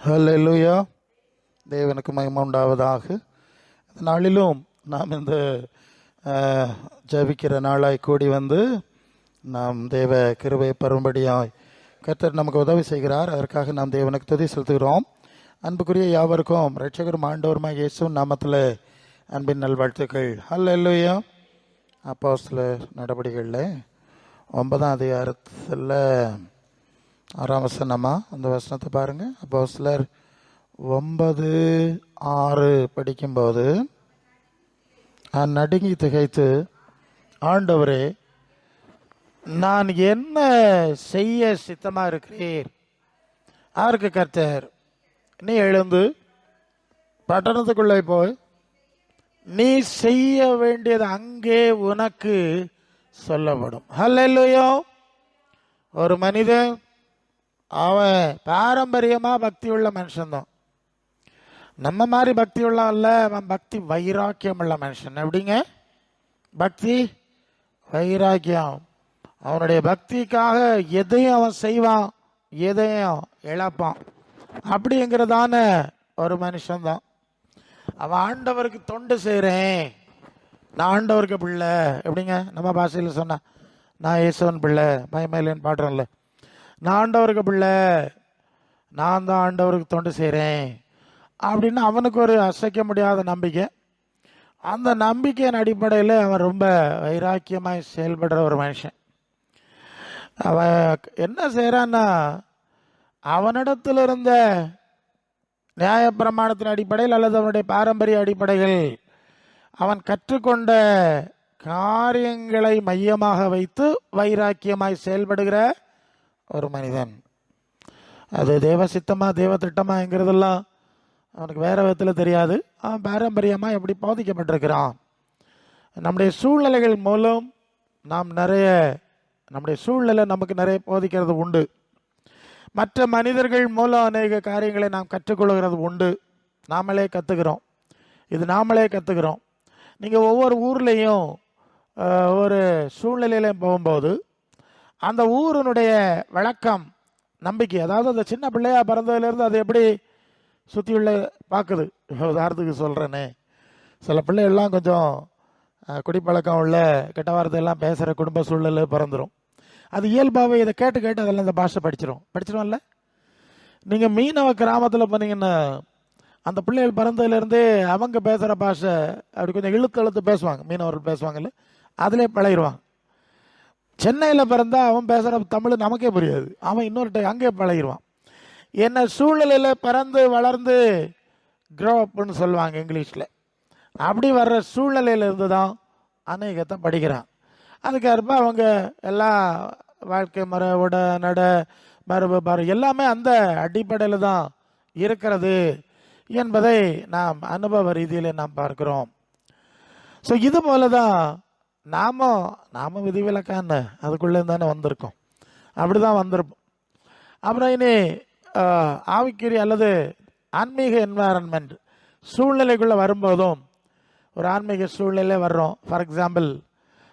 ஹல்லேலூயா. தேவனுக்கு மகிமை உண்டாவதாக. இந்த நாளிலும் நாம் இந்த ஜெபிக்கிற நாளாய் கூடி வந்து நாம் தேவ கிருபை பெறும்படியாய் கர்த்தர் நமக்கு உதவி செய்கிறார். அதற்காக நாம் தேவனுக்கு துதி செலுத்துகிறோம். அன்புக்குரிய யாவருக்கும் இரட்சகரும் ஆண்டவருமாய் இயேசுவின் நாமத்தில் அன்பின் நல்வாழ்த்துக்கள். ஹல்லேலூயா. அப்போஸ்தலர் நடவடிக்கைகளில் 9ஆம் அதிகாரத்தில் 6ஆம் வசனமா அந்த வசனத்தை பாருங்க. அப்போஸ்தலர் 9:6 படிக்கும்போது, நான் நடுங்கி திகைத்து, ஆண்டவரே, நான் என்ன செய்ய சித்தமா இருக்கிறீர்? அதற்கு கர்த்தர், நீ எழுந்து பட்டணத்துக்குள்ளே போய் நீ செய்ய வேண்டியது அங்கே உனக்கு சொல்லப்படும். ஹல்லேலூயா. ஒரு மனிதன் அவன் பாரம்பரியமா பக்தி உள்ள மனுஷன்தான். நம்ம மாதிரி பக்தி உள்ள அல்ல, அவன் பக்தி வைராக்கியம் உள்ள மனுஷன். எப்படிங்க? பக்தி வைராக்கியம். அவனுடைய பக்திக்காக எதையும் அவன் செய்வான், எதையும் இழப்பான். அப்படிங்கிறதான ஒரு மனுஷன்தான் அவன். ஆண்டவருக்கு தொண்டு செய்கிறேன், நான் ஆண்டவருக்கு பிள்ளை. எப்படிங்க? நம்ம பாஷையில் சொன்னா, நான் இயேசுவன் பிள்ளை, பயமையிலேன்னு பாடுறோம்ல. நான் ஆண்டவருக்கு பிள்ளை, நான் தான் ஆண்டவருக்கு தொண்டு செய்கிறேன் அப்படின்னு அவனுக்கு ஒரு அசைக்க முடியாத நம்பிக்கை. அந்த நம்பிக்கையின் அடிப்படையில் அவன் ரொம்ப வைராக்கியமாக செயல்படுற ஒரு மனுஷன். அவன் என்ன செய்கிறான்னா, அவனிடத்தில் இருந்த நியாயப்பிரமாணத்தின் அடிப்படையில் அல்லது அவனுடைய பாரம்பரிய அடிப்படைகள், அவன் கற்றுக்கொண்ட காரியங்களை மையமாக வைத்து வைராக்கியமாய் செயல்படுகிற ஒரு மனிதன். அது தேவ சித்தமா தேவ திட்டமாங்கிறதெல்லாம் அவனுக்கு வேற விதத்தில் தெரியாது. அவன் பாரம்பரியமாக எப்படி போதிக்கப்பட்டிருக்கிறான். நம்முடைய சூழ்நிலைகள் மூலம் நம்முடைய சூழ்நிலை நமக்கு நிறைய போதிக்கிறது உண்டு. மற்ற மனிதர்கள் மூலம் அநேக காரியங்களை நாம் கற்றுக்கொள்கிறது உண்டு. நாமளே கற்றுக்கிறோம். நீங்கள் ஒவ்வொரு ஊர்லேயும் ஒரு சூழ்நிலையிலையும் போகும்போது அந்த ஊரினுடைய வழக்கம், நம்பிக்கை, அதாவது அந்த சின்ன பிள்ளையா பிறந்ததுலேருந்து அது எப்படி சுற்றியுள்ள பார்க்குது. உதாரணத்துக்கு சொல்கிறேனே, சில பிள்ளைகள்லாம் கொஞ்சம் குடிப்பழக்கம் உள்ள கெட்ட வார்த்தையெல்லாம் பேசுகிற குடும்ப சூழ்நிலை பிறந்துடும். அது இயல்பாகவே இதை கேட்டு அதெல்லாம் இந்த பாஷை படிச்சிடும்ல. நீங்கள் மீனவ கிராமத்தில் போனீங்கன்னா அந்த பிள்ளைகள் பிறந்ததுலேருந்தே அவங்க பேசுகிற பாஷை அப்படி கொஞ்சம் இழுத்து பேசுவாங்க. மீனவர்கள் பேசுவாங்கல்ல, அதிலே பழகிடுவாங்க. சென்னையில் பிறந்தா அவன் பேசுகிற தமிழ் நமக்கே புரியாது, அவன் இன்னொரு அங்கே பழகிடுவான். என்ன சூழ்நிலையில் பிறந்து வளர்ந்து க்ரோ அப்னு சொல்லுவாங்க இங்கிலீஷில். அப்படி வர்ற சூழ்நிலையிலிருந்து தான் அநேகத்தை படிக்கிறான். அதுக்கப்புறம் அவங்க எல்லா வாழ்க்கை முறை, உட நட, மரபு எல்லாமே அந்த அடிப்படையில் தான் இருக்கிறது என்பதை நாம் அனுபவ ரீதியில் நாம் பார்க்கிறோம். ஸோ இது போல தான் நாம விதிவிலக்கான அதுக்குள்ளே தானே வந்திருக்கோம். அப்படி தான் வந்திருப்போம். அப்புறம் இனி ஆவிக்குரிய அல்லது ஆன்மீக என்வாரன்மெண்ட் சூழ்நிலைக்குள்ளே வரும்போதும் ஒரு ஆன்மீக சூழ்நிலை வர்றோம். ஃபார் எக்ஸாம்பிள்,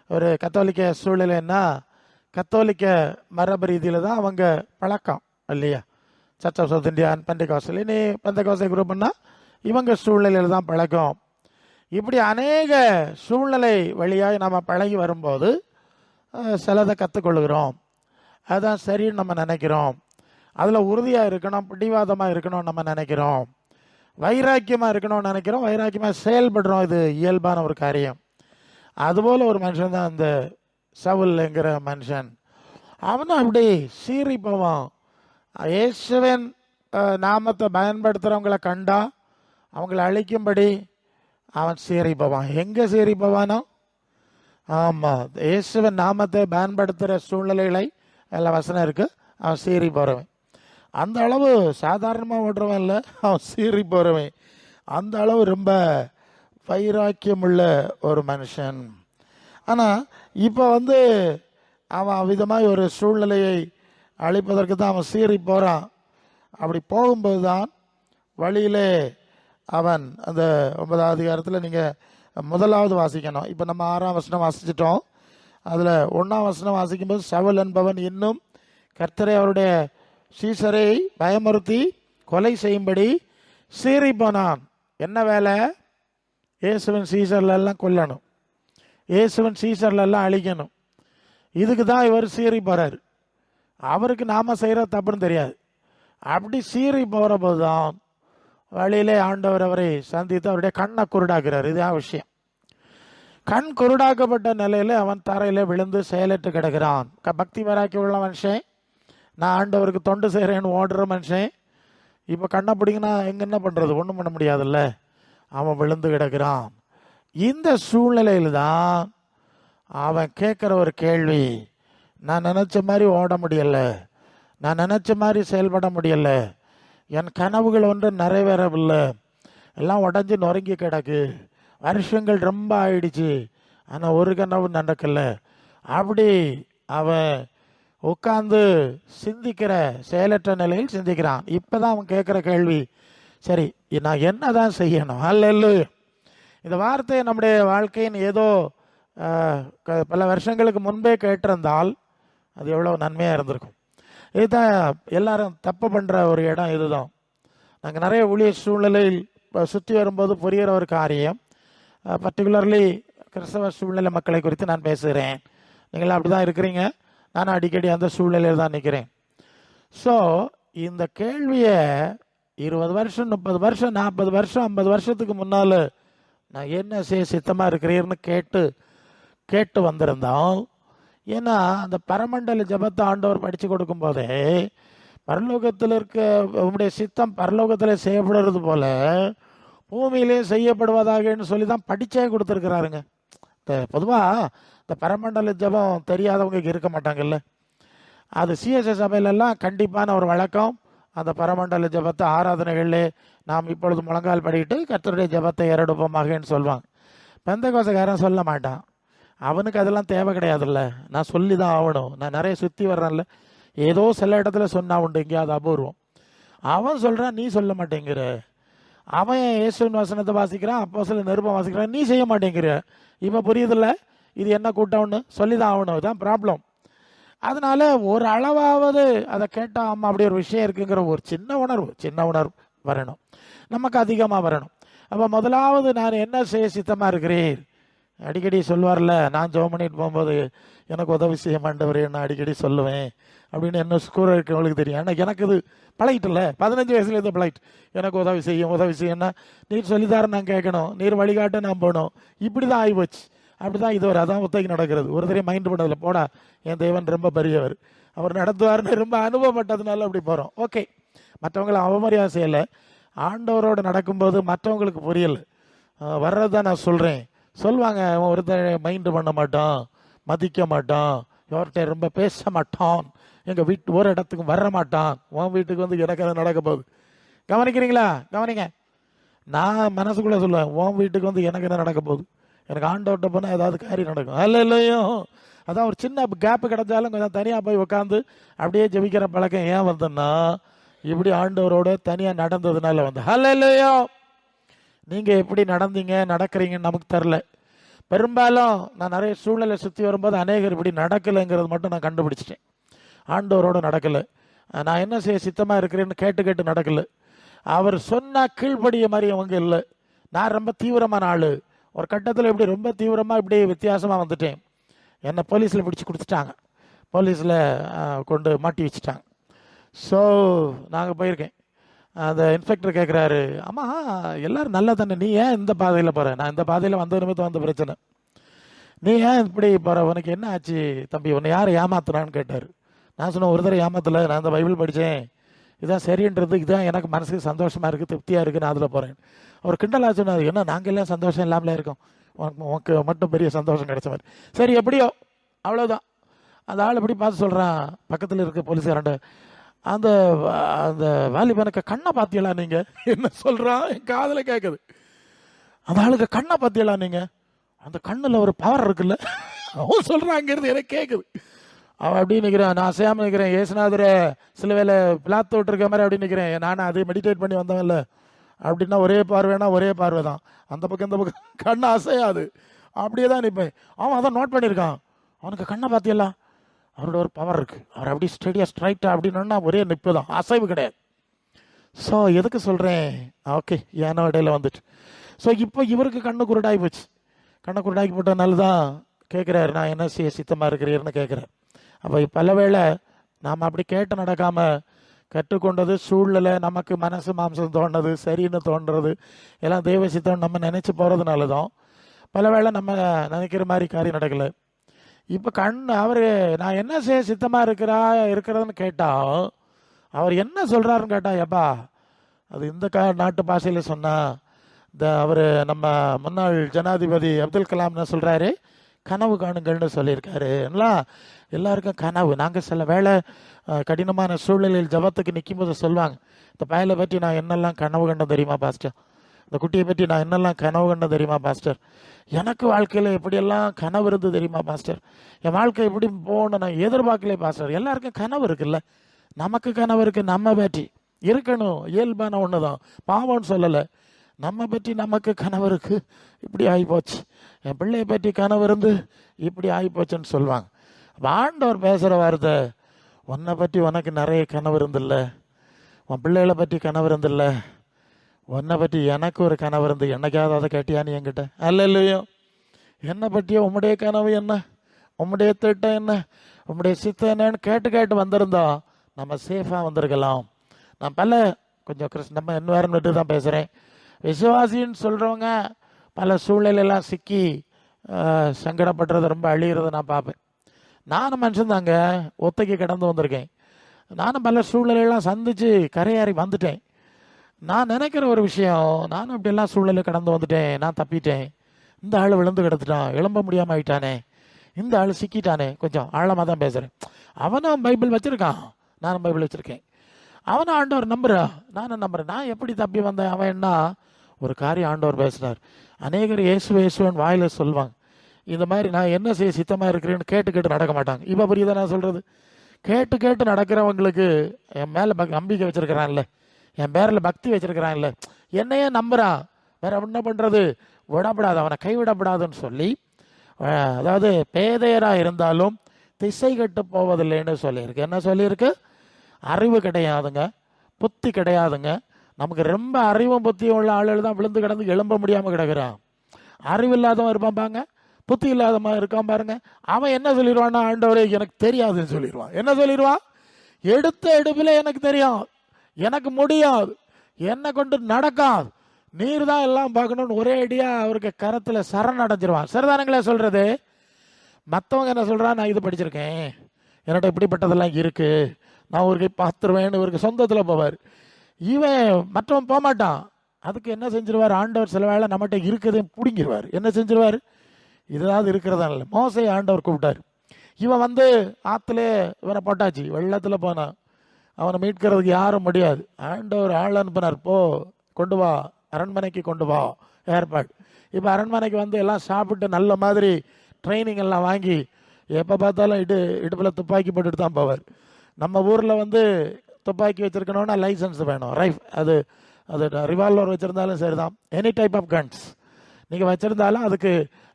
ஒரு கத்தோலிக்க சூழ்நிலைன்னா கத்தோலிக்க மரபு ரீதியில் தான் அவங்க பழக்கம் இல்லையா? சர்ச் ஆஃப் சவுத் இந்தியா, பெந்தகோஸ்டல், இனி பெந்தகோஸ்டல் குரூப்னா இவங்க சூழ்நிலையில் தான் பழக்கம். இப்படி அநேக சூழ்நிலை வழியாக நம்ம பழகி வரும்போது சிலதை கற்றுக்கொள்கிறோம். அதுதான் சரின்னு நம்ம நினைக்கிறோம். அதில் உறுதியாக இருக்கணும், பிடிவாதமாக இருக்கணும் நம்ம நினைக்கிறோம், வைராக்கியமாக இருக்கணும்னு நினைக்கிறோம், வைராக்கியமாக செயல்படுறோம். இது இயல்பான ஒரு காரியம். அதுபோல் ஒரு மனுஷன் தான் அந்த சவுல்ங்கிற மனுஷன். அவனும் அப்படி சீறி போவான். இயேசுவின் நாமத்தை பயன்படுத்துகிறவங்களை கண்டா அவங்களை அழிக்கும்படி அவன் சீறி போவான். எங்கே சீறி போவானோ? ஆமாம், இயேசுவின் நாமத்தை பயன்படுத்துகிற சூழ்நிலைகளை எல்லாம் வசனம் இருக்குது. அவன் சீறி போகிறவன். அந்த அளவு சாதாரணமாக ஓடுறவன் இல்லை, அவன் சீறி போகிறவன். அந்த அளவு ரொம்ப வைராக்கியமுள்ள ஒரு மனுஷன். ஆனால் இப்போ அவன் விதமாக ஒரு சூழ்நிலையை அழிப்பதற்கு தான் அவன் சீறி போகிறான். அப்படி போகும்போது தான் வழியிலே அவன் அந்த 9ஆம் அதிகாரத்தில் நீங்கள் முதலாவது வாசிக்கணும். இப்போ நம்ம 6ஆம் வசனம் வாசிச்சிட்டோம். அதில் 1ஆம் வசனம் வாசிக்கும்போது, சவுல் என்பவன் இன்னும் கர்த்தரை அவருடைய சீசரை பயமுறுத்தி கொலை செய்யும்படி சீறி போனான். என்ன வேலை? இயேசுவின் சீசர்ல எல்லாம் கொல்லணும், இயேசுவின் சீசர்ல எல்லாம் அழிக்கணும். இதுக்கு தான் இவர் சீறி போறாரு. அவருக்கு நாம செய்கிற தப்புன்னு தெரியாது. அப்படி சீறி போகிற போது தான் வழியிலே ஆண்டவர் அவரை சந்தித்து அவருடைய கண்ணை குருடாக்குறார். இதுதான் விஷயம். கண் குருடாக்கப்பட்ட நிலையில் அவன் தரையில் விழுந்து செயலற்று கிடக்கிறான். பக்தி வராக்கி உள்ள மனுஷன், நான் ஆண்டவருக்கு தொண்டு செய்கிறேன்னு ஓடுற மனுஷன், இப்போ கண்ணை பிடிங்கினா எங்கே என்ன பண்ணுறது? ஒன்றும் பண்ண முடியாதுல்ல. அவன் விழுந்து கிடக்கிறான். இந்த சூழ்நிலையில் தான் அவன் கேட்குற ஒரு கேள்வி, நான் நினச்ச மாதிரி ஓட முடியலை, நான் நினச்ச மாதிரி செயல்பட முடியலை, என் கனவுகள் ஒன்றும் நிறைவேறவில்லை, எல்லாம் உடஞ்சி நொறுங்கி கிடக்கு, வருஷங்கள் ரொம்ப ஆயிடுச்சு, ஆனால் ஒரு கனவு நடக்கலை. அப்படி அவன் உட்காந்து சிந்திக்கிற செயலற்ற நிலையில் சிந்திக்கிறான். இப்போ தான் அவன் கேட்குற கேள்வி, சரி நான் என்ன தான் செய்யணும்? அல்ல, இந்த வார்த்தையை நம்முடைய வாழ்க்கையின் ஏதோ பல வருஷங்களுக்கு முன்பே கேட்டிருந்தால் அது எவ்வளோ நன்மையாக இருந்திருக்கும். இதுதான் எல்லாரும் தப்பு பண்ணுற ஒரு இடம். இதுதான் நாங்கள் நிறைய ஊழிய சூழ்நிலையில் சுற்றி வரும்போது புரிகிற ஒரு காரியம். பர்டிகுலர்லி கிறிஸ்தவ சூழ்நிலை மக்களை குறித்து நான் பேசுகிறேன். நீங்களாம் அப்படி தான் இருக்கிறீங்க, நானும் அடிக்கடி அந்த சூழ்நிலையில் தான் நிற்கிறேன். ஸோ இந்த கேள்வியை 20 வருஷம் 30 வருஷம் 40 வருஷம் 50 வருஷத்துக்கு முன்னால் நான் என்ன செய்ய சித்தமாக இருக்கிறீர்னு கேட்டு வந்திருந்தோம். ஏன்னா அந்த பரமண்டல ஜபத்தை ஆண்டவர் படித்து கொடுக்கும் போதே பரலோகத்தில் இருக்க உங்களுடைய சித்தம் பரலோகத்தில் செய்யப்படுறது போல பூமியிலே செய்யப்படுவதாகன்னு சொல்லி தான் படித்தே கொடுத்துருக்கிறாருங்க. பொதுவாக இந்த பரமண்டல ஜபம் தெரியாதவங்க இருக்க மாட்டாங்கல்ல. அது சிஎஸ்எஸ் சபையிலெல்லாம் கண்டிப்பான ஒரு வழக்கம். அந்த பரமண்டல ஜபத்தை ஆராதனைகளிலே நாம் இப்பொழுது முழங்கால் படிக்கிட்டு கர்த்தருடைய ஜபத்தை ஏறெடுப்போமாகன்னு சொல்லுவாங்க. பெந்தகோசக்காரன் சொல்ல மாட்டான், அவனுக்கு அதெல்லாம் தேவை கிடையாதுல்ல. நான் சொல்லி தான் ஆகணும், நான் நிறைய சுற்றி வர்றேன்ல. ஏதோ சில இடத்துல சொன்னா உண்டு, எங்கேயாவது அபூர்வம். அவன் சொல்கிறான், நீ சொல்ல மாட்டேங்கிற. அவன் இயேசுவின் வசனத்தை வாசிக்கிறான், அப்போ சில நிருபம் வாசிக்கிறான், நீ செய்ய மாட்டேங்கிற. இப்போ புரியுதில்ல, இது என்ன கூட்டம்னு சொல்லி தான் ஆகணும். இதுதான் ப்ராப்ளம். அதனால ஒரு அளவாவது அதை கேட்டால் அம்மா அப்படி ஒரு விஷயம் இருக்குங்கிற ஒரு சின்ன உணர்வு வரணும், நமக்கு அதிகமாக வரணும். அப்போ முதலாவது நான் என்ன செய்ய சித்தமாக இருக்கிறேன்? அடிக்கடி சொல்லுவார்ல, நான் ஜெபம் பண்ணிட்டு போகும்போது எனக்கு உதவி செய்ய மாட்டவரே நான் அடிக்கடி சொல்லுவேன் அப்படின்னு. என்ன ஸ்கூல் இருக்கிறவங்களுக்கு தெரியும். ஆனால் எனக்கு இது பழகிட்டல, 15 வயசுலேருந்து பழகிட்டு. எனக்கு உதவி செய்யணும்னா நீர் சொல்லித்தார நான் கேட்கணும், நீர் வழிகாட்ட நான் போகணும். இப்படி தான் ஆகிப்போச்சு. அப்படி தான் இது ஒரு அதான் ஒத்தைக்கு நடக்கிறது. ஒரு தடவை மைண்ட் பண்ணதில்ல, போடா என் தேவன் ரொம்ப பெரியவர், அவர் நடத்துவார்னு ரொம்ப அனுபவப்பட்டதுனால அப்படி போகிறோம். ஓகே, மற்றவங்களை அவமரியாதை செய்யலை. ஆண்டவரோடு நடக்கும்போது மற்றவங்களுக்கு புரியலை, வர்றது தான் நான் சொல்கிறேன். சொல்லுவாங்க, அவன் ஒருத்தர் மைண்டு பண்ண மாட்டான், மதிக்க மாட்டான், இவர்கிட்ட ரொம்ப பேச மாட்டான், எங்கள் வீட்டு ஒரு இடத்துக்கும் வர மாட்டான், உன் வீட்டுக்கு வந்து எனக்கு அதை நடக்க போகுது. கவனிக்கிறீங்களா? கவனிங்க. நான் மனசுக்குள்ளே சொல்லுவேன், உன் வீட்டுக்கு வந்து எனக்கு என்ன நடக்க போகுது? எனக்கு ஆண்டவர்கிட்ட போனால் ஏதாவது காரியம் நடக்கும். இல்லையோ, அதான் ஒரு சின்ன கேப்பு கிடைச்சாலும் கொஞ்சம் தனியாக போய் உட்காந்து அப்படியே ஜெபிக்கிற பழக்கம் ஏன் வந்தேன்னா, இப்படி ஆண்டவரோட தனியாக நடந்ததுனால வந்து. இல்லையோ, நீங்கள் எப்படி நடக்கிறீங்கன்னு நமக்கு தெரில. பெரும்பாலும் நான் நிறைய சூழ்நிலை சுற்றி வரும்போது அநேகர் இப்படி நடக்கலைங்கிறது மட்டும் நான் கண்டுபிடிச்சிட்டேன். ஆண்டவரோடு நடக்கலை, நான் என்ன செய்ய சித்தமாக இருக்கிறேன்னு கேட்டு நடக்கலை. அவர் சொன்னால் கீழ்ப்படிய மாதிரி அவங்க இல்லை. நான் ரொம்ப தீவிரமான ஆள். ஒரு கட்டத்தில் இப்படி ரொம்ப தீவிரமாக இப்படி வித்தியாசமாக வந்துட்டேன். என்னை போலீஸில் பிடிச்சி கொடுத்துட்டாங்க, போலீஸில் கொண்டு மாட்டி வச்சுட்டாங்க. ஸோ நாங்கள் போயிருக்கேன். அந்த இன்ஸ்பெக்டர் கேட்குறாரு, அம்மா எல்லோரும் நல்லா தானே, நீ ஏன் இந்த பாதையில் போகிற? நான் இந்த பாதையில் வந்த நிமித்தம் வந்த பிரச்சனை, நீ ஏன் இப்படி போகிற? உனக்கு என்ன ஆச்சு தம்பி? உன்னை யார் ஏமாத்துறான்னு கேட்டார். நான் சொன்னேன், ஒரு தடவை ஏமாத்தலை, நான் இந்த பைபிள் படித்தேன், இதான் சரின்றது, இதுதான் எனக்கு மனசுக்கு சந்தோஷமாக இருக்குது, திருப்தியாக இருக்குது, நான் அதில் போகிறேன். அவர் கிண்டலாக சொன்னார், என்ன நாங்கள் எல்லாம் சந்தோஷம் இல்லாமலே இருக்கோம், உனக்கு மட்டும் பெரிய சந்தோஷம் கிடைச்ச மாதிரி. சரி எப்படியோ அவ்வளோதான். அந்த ஆள் எப்படி பார்த்து சொல்கிறான், பக்கத்தில் இருக்க போலீஸ்காரண்ட, அந்த அந்த வாலிபனுக்கு கண்ணை பார்த்தியலா நீங்கள்? என்ன சொல்கிறான், என் காதில் கேட்குது. அந்த ஆளுக்கு கண்ணை பார்த்தியலா நீங்கள்? அந்த கண்ணில் ஒரு பவர் இருக்குல்ல, அவன் சொல்கிறான். அங்கேருந்து எனக்கு கேட்குது. அவன் அப்படி நிற்கிறான், நான் அசையாமல் நிற்கிறேன். ஏசுநாதரை சில வேலை பிளாத்து விட்டுருக்க மாதிரி அப்படி நிற்கிறேன். நானும் அது மெடிடேட் பண்ணி வந்தவன்ல. அப்படின்னா ஒரே பார்வை தான், அந்த பக்கம் இந்த பக்கம் கண்ணை அசையாது, அப்படியே தான் நிற்பேன். அவன் அதான் நோட் பண்ணியிருக்கான். அவனுக்கு கண்ணை பார்த்தியலாம், அவரோட ஒரு பவர் இருக்குது, அவர் அப்படி ஸ்டெடியாக ஸ்ட்ரைட்டாக அப்படின்னா ஒரே நிற்பு தான், அசைவு கிடையாது. ஸோ எதுக்கு சொல்கிறேன், ஓகே ஏனோ இடையில வந்துட்டு. ஸோ இப்போ இவருக்கு கண்ணு குருடாகி போச்சு. கண்ணு குருடாக்கி போட்டனால தான் கேட்குறாரு, நான் என்ன செய்ய சித்தமாக இருக்கிறீர்னு கேட்குறாரு. அப்போ பல வேளை நாம் அப்படி கேட்டு நடக்காமல் கற்றுக்கொண்டது சூழ்நிலை, நமக்கு மனசு மாம்சம் தோணுது, சரின்னு தோன்றது எல்லாம் தெய்வ சித்தம் நம்ம நினச்சி போகிறதுனால தான் பல வேளை நம்ம நினைக்கிற மாதிரி காரியம் நடக்கலை. இப்போ அவர் நான் என்ன செய்ய சித்தமாக இருக்கிறதுன்னு கேட்டால் அவர் என்ன சொல்கிறாருன்னு கேட்டால், எப்பா அது இந்த நாட்டு பாஷையில் சொன்னால் அவர் நம்ம முன்னாள் ஜனாதிபதி அப்துல் கலாம் என்ன சொல்கிறாரு, கனவு காணுங்கள்னு சொல்லியிருக்காரு. எல்லாருக்கும் கனவு. நாங்கள் சில வேளை கடினமான சூழ்நிலையில் ஜபத்துக்கு நிற்கும்போது சொல்லுவாங்க, இந்த பயலை பற்றி நான் என்னெல்லாம் கனவு கண்டேன் தெரியுமா பாஸ்டர், இந்த குட்டியை பற்றி நான் என்னெல்லாம் கனவு கண்டேன் தெரியுமா பாஸ்டர், எனக்கு வாழ்க்கையில் எப்படியெல்லாம் கனவு இருந்து தெரியுமா பாஸ்டர், என் வாழ்க்கை எப்படி போகணும் நான் எதிர்பார்க்கல பாஸ்டர். எல்லாருக்கும் கனவு இருக்குல்ல, நமக்கு கனவு இருக்குது, நம்ம பற்றி இருக்கணும், இயல்பான ஒன்று தான், பாவம்னு சொல்லலை. நம்ம பற்றி நமக்கு கனவு இருக்கு, இப்படி ஆகிப்போச்சு, என் பிள்ளையை பற்றி கனவு இருந்து இப்படி ஆகிப்போச்சுன்னு சொல்லுவாங்க. ஆண்டவர் பேசுகிற வார்த்தை, உன்னை பற்றி உனக்கு நிறைய கனவு இருந்தில்ல, உன் பிள்ளைகளை பற்றி கனவு இருந்தில்ல, உன்னை பற்றி எனக்கு ஒரு கனவு இருந்து என்னைக்காவது அதை கேட்டியான்னு என்கிட்ட அல்ல இல்லையோ. என்னை பற்றியோ உம்முடைய கனவு என்ன, உம்முடைய திட்டம் என்ன, உம்முடைய சித்தம் என்னன்னு கேட்டு வந்திருந்தா நம்ம சேஃபாக வந்திருக்கலாம். நான் கொஞ்சம் நம்ம என்வாரன்மெண்ட்டு தான் பேசுகிறேன். விசுவாசின்னு சொல்கிறவங்க பல சூழ்நிலையெல்லாம் சிக்கி சங்கடப்படுறத ரொம்ப அழிகிறத நான் பார்ப்பேன். நானும் மனுஷன்தாங்க, ஒத்தைக்கு கடந்து வந்திருக்கேன். நானும் பல சூழ்நிலையெல்லாம் சந்தித்து கரையாறி வந்துட்டேன். நான் நினைக்கிற ஒரு விஷயம், நானும் இப்படியெல்லாம் சூழ்நிலை கடந்து வந்துட்டேன், நான் தப்பிட்டேன், இந்த ஆள் விழுந்து கிடத்துட்டான், எழும்ப முடியாமல் ஆயிட்டானே, இந்த ஆள் சிக்கிட்டானே. கொஞ்சம் ஆழமாக தான் பேசுகிறேன். அவனும் பைபிள் வச்சுருக்கான், நானும் பைபிள் வச்சுருக்கேன். அவனும் ஆண்டவர் நம்புகிறான், நானும் நம்புகிறேன். நான் எப்படி தப்பி வந்தேன்? அவன் என்ன ஒரு காரியம் ஆண்டவர் பேசினார். அநேகர் இயேசுவன் வாயில் சொல்லுவாங்க, இந்த மாதிரி நான் என்ன செய்ய சித்தமாக இருக்கிறேன்னு கேட்டு நடக்க மாட்டாங்க. இப்போ புரியுதா நான் சொல்கிறது? கேட்டு நடக்கிறவங்களுக்கு என் மேலே நம்பிக்கை வச்சுருக்கிறான்ல, என் பேரில் பக்தி வச்சுருக்கிறான்ல, என்னையே நம்புகிறான், வேற என்ன பண்ணுறது, விடப்படாது, அவனை கைவிடப்படாதுன்னு சொல்லி, அதாவது பேதையராக இருந்தாலும் திசை கட்டு போவதில்லைன்னு சொல்லியிருக்கு. என்ன சொல்லியிருக்கு? அறிவு கிடையாதுங்க, புத்தி கிடையாதுங்க. நமக்கு ரொம்ப அறிவும் புத்தியும் உள்ள ஆளுகள் தான் விழுந்து கிடந்து எழும்ப முடியாமல் கிடக்கிறான். அறிவு இல்லாதவன் இருப்பான் பாங்க, புத்தி இல்லாதவன் இருக்கான் பாருங்க. அவன் என்ன சொல்லிடுவான்னா, ஆண்டவரே எனக்கு தெரியாதுன்னு சொல்லிடுவான். என்ன சொல்லிடுவான்? எடுத்த எடுப்பில் எனக்கு தெரியும், எனக்கு முடியாது, என்னை கொண்டு நடக்காது, நீர் தான் எல்லாம் பார்க்கணும்னு ஒரே அடியாக அவருக்கு கரத்தில் சரண் அடைஞ்சிருவான். சரிதானங்களே சொல்கிறது? மற்றவங்க என்ன சொல்கிறான், நான் இது படிச்சிருக்கேன், என்கிட்ட இப்படிப்பட்டதெல்லாம் இருக்குது, நான் ஊருக்கு பார்த்துருவேன்னு இவருக்கு சொந்தத்தில் போவார். இவன் மற்றவன் போக மாட்டான். அதுக்கு என்ன செஞ்சிருவார்? ஆண்டவர் சில வேளை நம்மகிட்ட இருக்கிறதையும் பிடிங்கிடுவார். என்ன செஞ்சிருவார்? இதாவது இருக்கிறதா இல்லை. மோசையை ஆண்டவர் கூப்பிட்டார். இவன் வந்து ஆற்றுல இவனை போட்டாச்சு, வெள்ளத்தில் போனான், அவனை மீட்கிறதுக்கு யாரும் முடியாது. ஆண்டவர் ஆள் அனுப்பினார், போ கொண்டு வா, அரண்மனைக்கு கொண்டு வா ஏற்பாடு. இப்போ அரண்மனைக்கு வந்து எல்லாம் சாப்பிட்டு நல்ல மாதிரி ட்ரைனிங் எல்லாம் வாங்கி எப்போ பார்த்தாலும் இடுப்பில் துப்பாக்கி போட்டுட்டு தான் போவார். நம்ம ஊரில் வந்து துப்பாக்கி வச்சுருக்கணுன்னா லைசன்ஸ் வேணும், அது ரிவால்வர் வச்சுருந்தாலும் சரி தான், எனி டைப் ஆஃப் கன்ஸ் நீங்கள் வச்சுருந்தாலும் அதுக்கு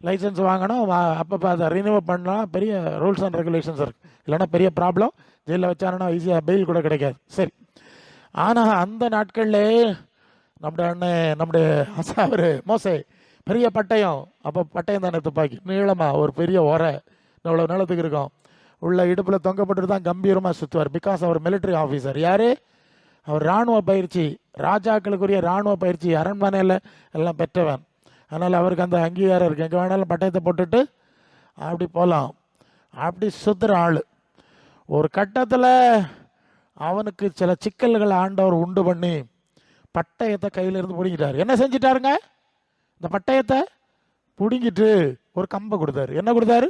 லைசன்ஸ் வாங்கணும். அப்பப்போ அதை ரினியூவ் பண்ணலாம். பெரிய ரூல்ஸ் அண்ட் ரெகுலேஷன்ஸ் இருக்குது, இல்லைன்னா பெரிய ப்ராப்ளம். ஜெயிலில் வச்சாங்கன்னா ஈஸியாக பெயில் கூட கிடைக்காது. சரி, ஆனால் அந்த நாட்களில் நம்முடைய அவர் மோசே பெரிய பட்டயம், அப்போ பட்டயம் தானே துப்பாக்கி, நீளமாக ஒரு பெரிய உரை இவ்வளோ நிலத்துக்கு இருக்கும், உள்ள இடுப்பில் தொங்கப்பட்டு தான் கம்பீரமாக சுற்றுவார். பிகாஸ் அவர் மிலிட்ரி ஆஃபீஸர். யார்? அவர் இராணுவ பயிற்சி, ராஜாக்களுக்குரிய இராணுவ பயிற்சி அரண்மனையில் எல்லாம் பெற்றவன். அதனால் அவருக்கு அந்த அங்கீகாரம் இருக்குது. எங்கே வேணாலும் பட்டயத்தை போட்டுட்டு அப்படி போகலாம். அப்படி சுற்றுற ஆள். ஒரு கட்டத்தில் அவனுக்கு சில சிக்கல்களை ஆண்டவர் உண்டு பண்ணி பட்டயத்தை கையிலிருந்து பிடிங்கிட்டார். என்ன செஞ்சிட்டாருங்க? இந்த பட்டயத்தை பிடுங்கிட்டு ஒரு கம்பை கொடுத்தாரு. என்ன கொடுத்தாரு?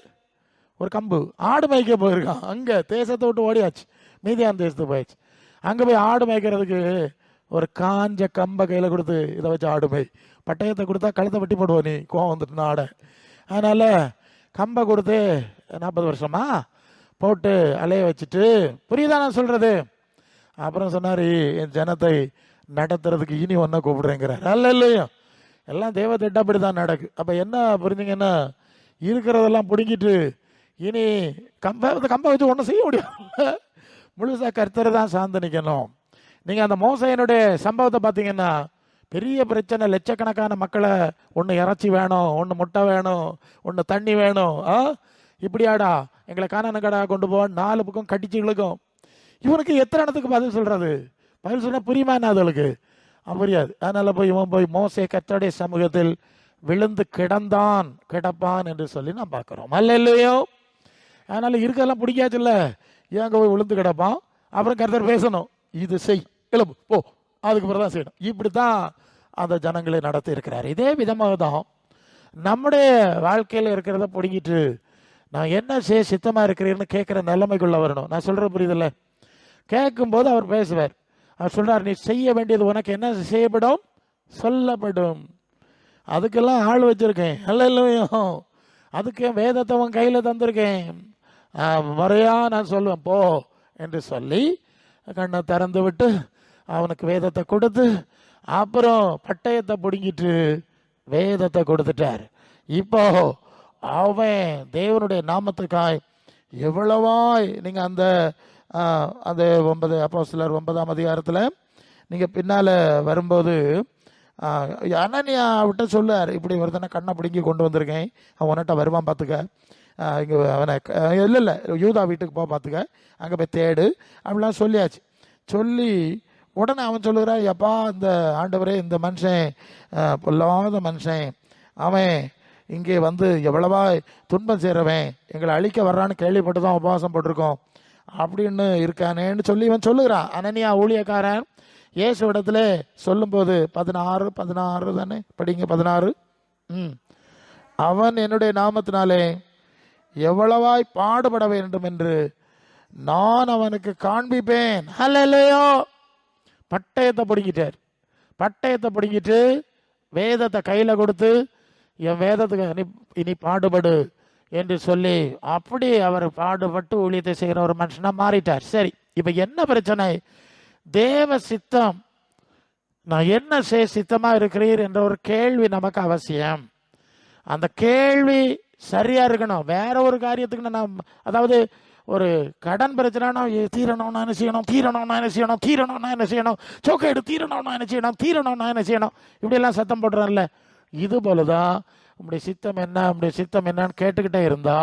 ஒரு கம்பு. ஆடு மேய்க்க போயிருக்கான், அங்கே தேசத்தை விட்டு ஓடியாச்சு, மீதியான தேசத்துக்கு போயாச்சு. அங்கே போய் ஆடு மேய்க்கிறதுக்கு ஒரு காஞ்ச கம்பை கையில் கொடுத்து, இதை வச்சு ஆடு மேய், பட்டயத்தை கொடுத்தா கழுத்தை வெட்டி போடுவோம், நீ கோவம் வந்துட்டு ஆடை. அதனால் கம்பை கொடுத்து 40 வருஷமா போட்டு அலைய வச்சுட்டு, புரியுதா நான் சொல்கிறது? அப்புறம் சொன்னார், என் ஜனத்தை நடத்துறதுக்கு இனி ஒன்றை கூப்பிடுறேங்கிறார். அல்ல இல்லையோ, எல்லாம் தெய்வ திட்டப்படி தான் நடக்கு. அப்போ என்ன புரிஞ்சிங்கன்னா, இருக்கிறதெல்லாம் பிடுங்கிட்டு இனி கம்பை வச்சு ஒன்றும் செய்ய முடியாது, முழுசாக கர்த்தரை தான் சார்ந்து நிற்கணும். நீங்கள் அந்த மோசையினுடைய சம்பவத்தை பார்த்தீங்கன்னா பெரிய பிரச்சனை, லட்சக்கணக்கான மக்களை ஒன்று இறைச்சி வேணும், ஒன்று முட்டை வேணும், ஒன்று தண்ணி வேணும், இப்படியாடா எங்களை காணானுக்கடா கொண்டு போ, 4 பக்கம் கடிச்சு இழுக்கும். இவனுக்கு எத்தனை இடத்துக்கு பதில் சொல்கிறது? பதில் சொன்னால் புரியுமா என்ன அதுகளுக்கு? புரியாது. அதனால் இவன் போய் மோசே கர்த்தருடைய சமூகத்தில் விழுந்து கிடப்பான் என்று சொல்லி நான் பார்க்குறோம். அல்லேலூயா. அதனால் இருக்கிறதெல்லாம் பிடிக்காச்சு இல்லை, ஏங்க போய் விழுந்து கிடப்பான். அப்புறம் கர்த்தர் பேசணும், இது செய், எழுப்பு போ, அதுக்கு பிறகு தான் செய்யணும். இப்படி தான் அந்த ஜனங்களை நடத்தி இருக்கிறார். இதே விதமாக தான் நம்முடைய வாழ்க்கையில் இருக்கிறத பிடிங்கிட்டு நான் என்ன செய்ய சித்தமாக இருக்கிறீர்னு கேட்குற நிலைமைக்குள்ளே வரணும். நான் சொல்கிற புரியுதில்ல? கேட்கும்போது அவர் பேசுவார். அவர் சொல்கிறார், நீ செய்ய வேண்டியது உனக்கு என்ன செய்யப்படும், சொல்லப்படும். அதுக்கெல்லாம் ஆள் வச்சுருக்கேன். அல்லேலூயா. அதுக்கு வேதத்தை உன் கையில் தந்திருக்கேன், முறையாக நான் சொல்லுவேன் போ என்று சொல்லி கண்ணை திறந்து விட்டு அவனுக்கு வேதத்தை கொடுத்து அப்புறம் பட்டயத்தை பிடுங்கிட்டு வேதத்தை கொடுத்துட்டார். இப்போ அவன் தேவனுடைய நாமத்துக்காய் எவ்வளவாய் நீங்கள் அந்த 9 அப்போஸ்தலர் 9ஆம் அதிகாரத்தில் நீங்கள் பின்னால் வரும்போது அனனியா விட்ட சொல்லார், இப்படி ஒருத்தனை கண்ணை பிடுங்கி கொண்டு வந்திருக்கேன், அவன் உன்னிட்ட வருவான் பார்த்துக்க, இங்கே அவனை இல்லை யூதா வீட்டுக்கு போக பார்த்துக்க, அங்கே போய் தேடு அப்படிலாம் சொல்லியாச்சு. சொல்லி உடனே அவன் சொல்லுகிறான், எப்பா இந்த ஆண்டவரே, இந்த மனுஷன் பொல்லாத மனுஷன், அவன் இங்கே வந்து எவ்வளவா துன்பம் செய்கிறவன், எங்களை அழிக்க வர்றான்னு கேள்விப்பட்டு தான் உபவாசம் போட்டிருக்கோம் அப்படின்னு இருக்கானேன்னு சொல்லி இவன் சொல்லுகிறான். அனனியா ஊழியக்காரன் இயேசு இடத்துல சொல்லும்போது 16 தானே படிங்க, 16. அவன் என்னுடைய நாமத்தினாலே எவ்வளவாய் பாடுபட வேண்டும் என்று நான் அவனுக்கு காண்பிப்பேன். அல்லேலூயா. பட்டயத்தை பிடிங்கிட்டார். பட்டயத்தை பிடிங்கிட்டு வேதத்தை கையில் கொடுத்து, என் வேதத்துக்கு இனி பாடுபடு என்று சொல்லி அப்படி அவர் பாடுபட்டு ஊழியத்தை செய்கிற ஒரு மனுஷனாக மாறிட்டார். சரி, இப்போ என்ன பிரச்சனை? தேவ சித்தம், நான் என்ன செய்ய சித்தமாக இருக்கிறீர் என்ற ஒரு கேள்வி நமக்கு அவசியம். அந்த கேள்வி சரியாக இருக்கணும். வேற ஒரு காரியத்துக்கு நான், அதாவது ஒரு கடன் பிரச்சனைனா தீரணும்னா என்ன செய்யணும், தீரணும்னா என்ன செய்யணும், தீரணும்னா என்ன செய்யணும், சோக்கைடு தீரணும்னா என்ன செய்யணும், தீரணும்னா என்ன செய்யணும், இப்படியெல்லாம் சத்தம் போடுறோம்ல. இது போலதான் உங்களுடைய சித்தம் என்ன, உங்களுடைய சித்தம் என்னன்னு கேட்டுக்கிட்டே இருந்தா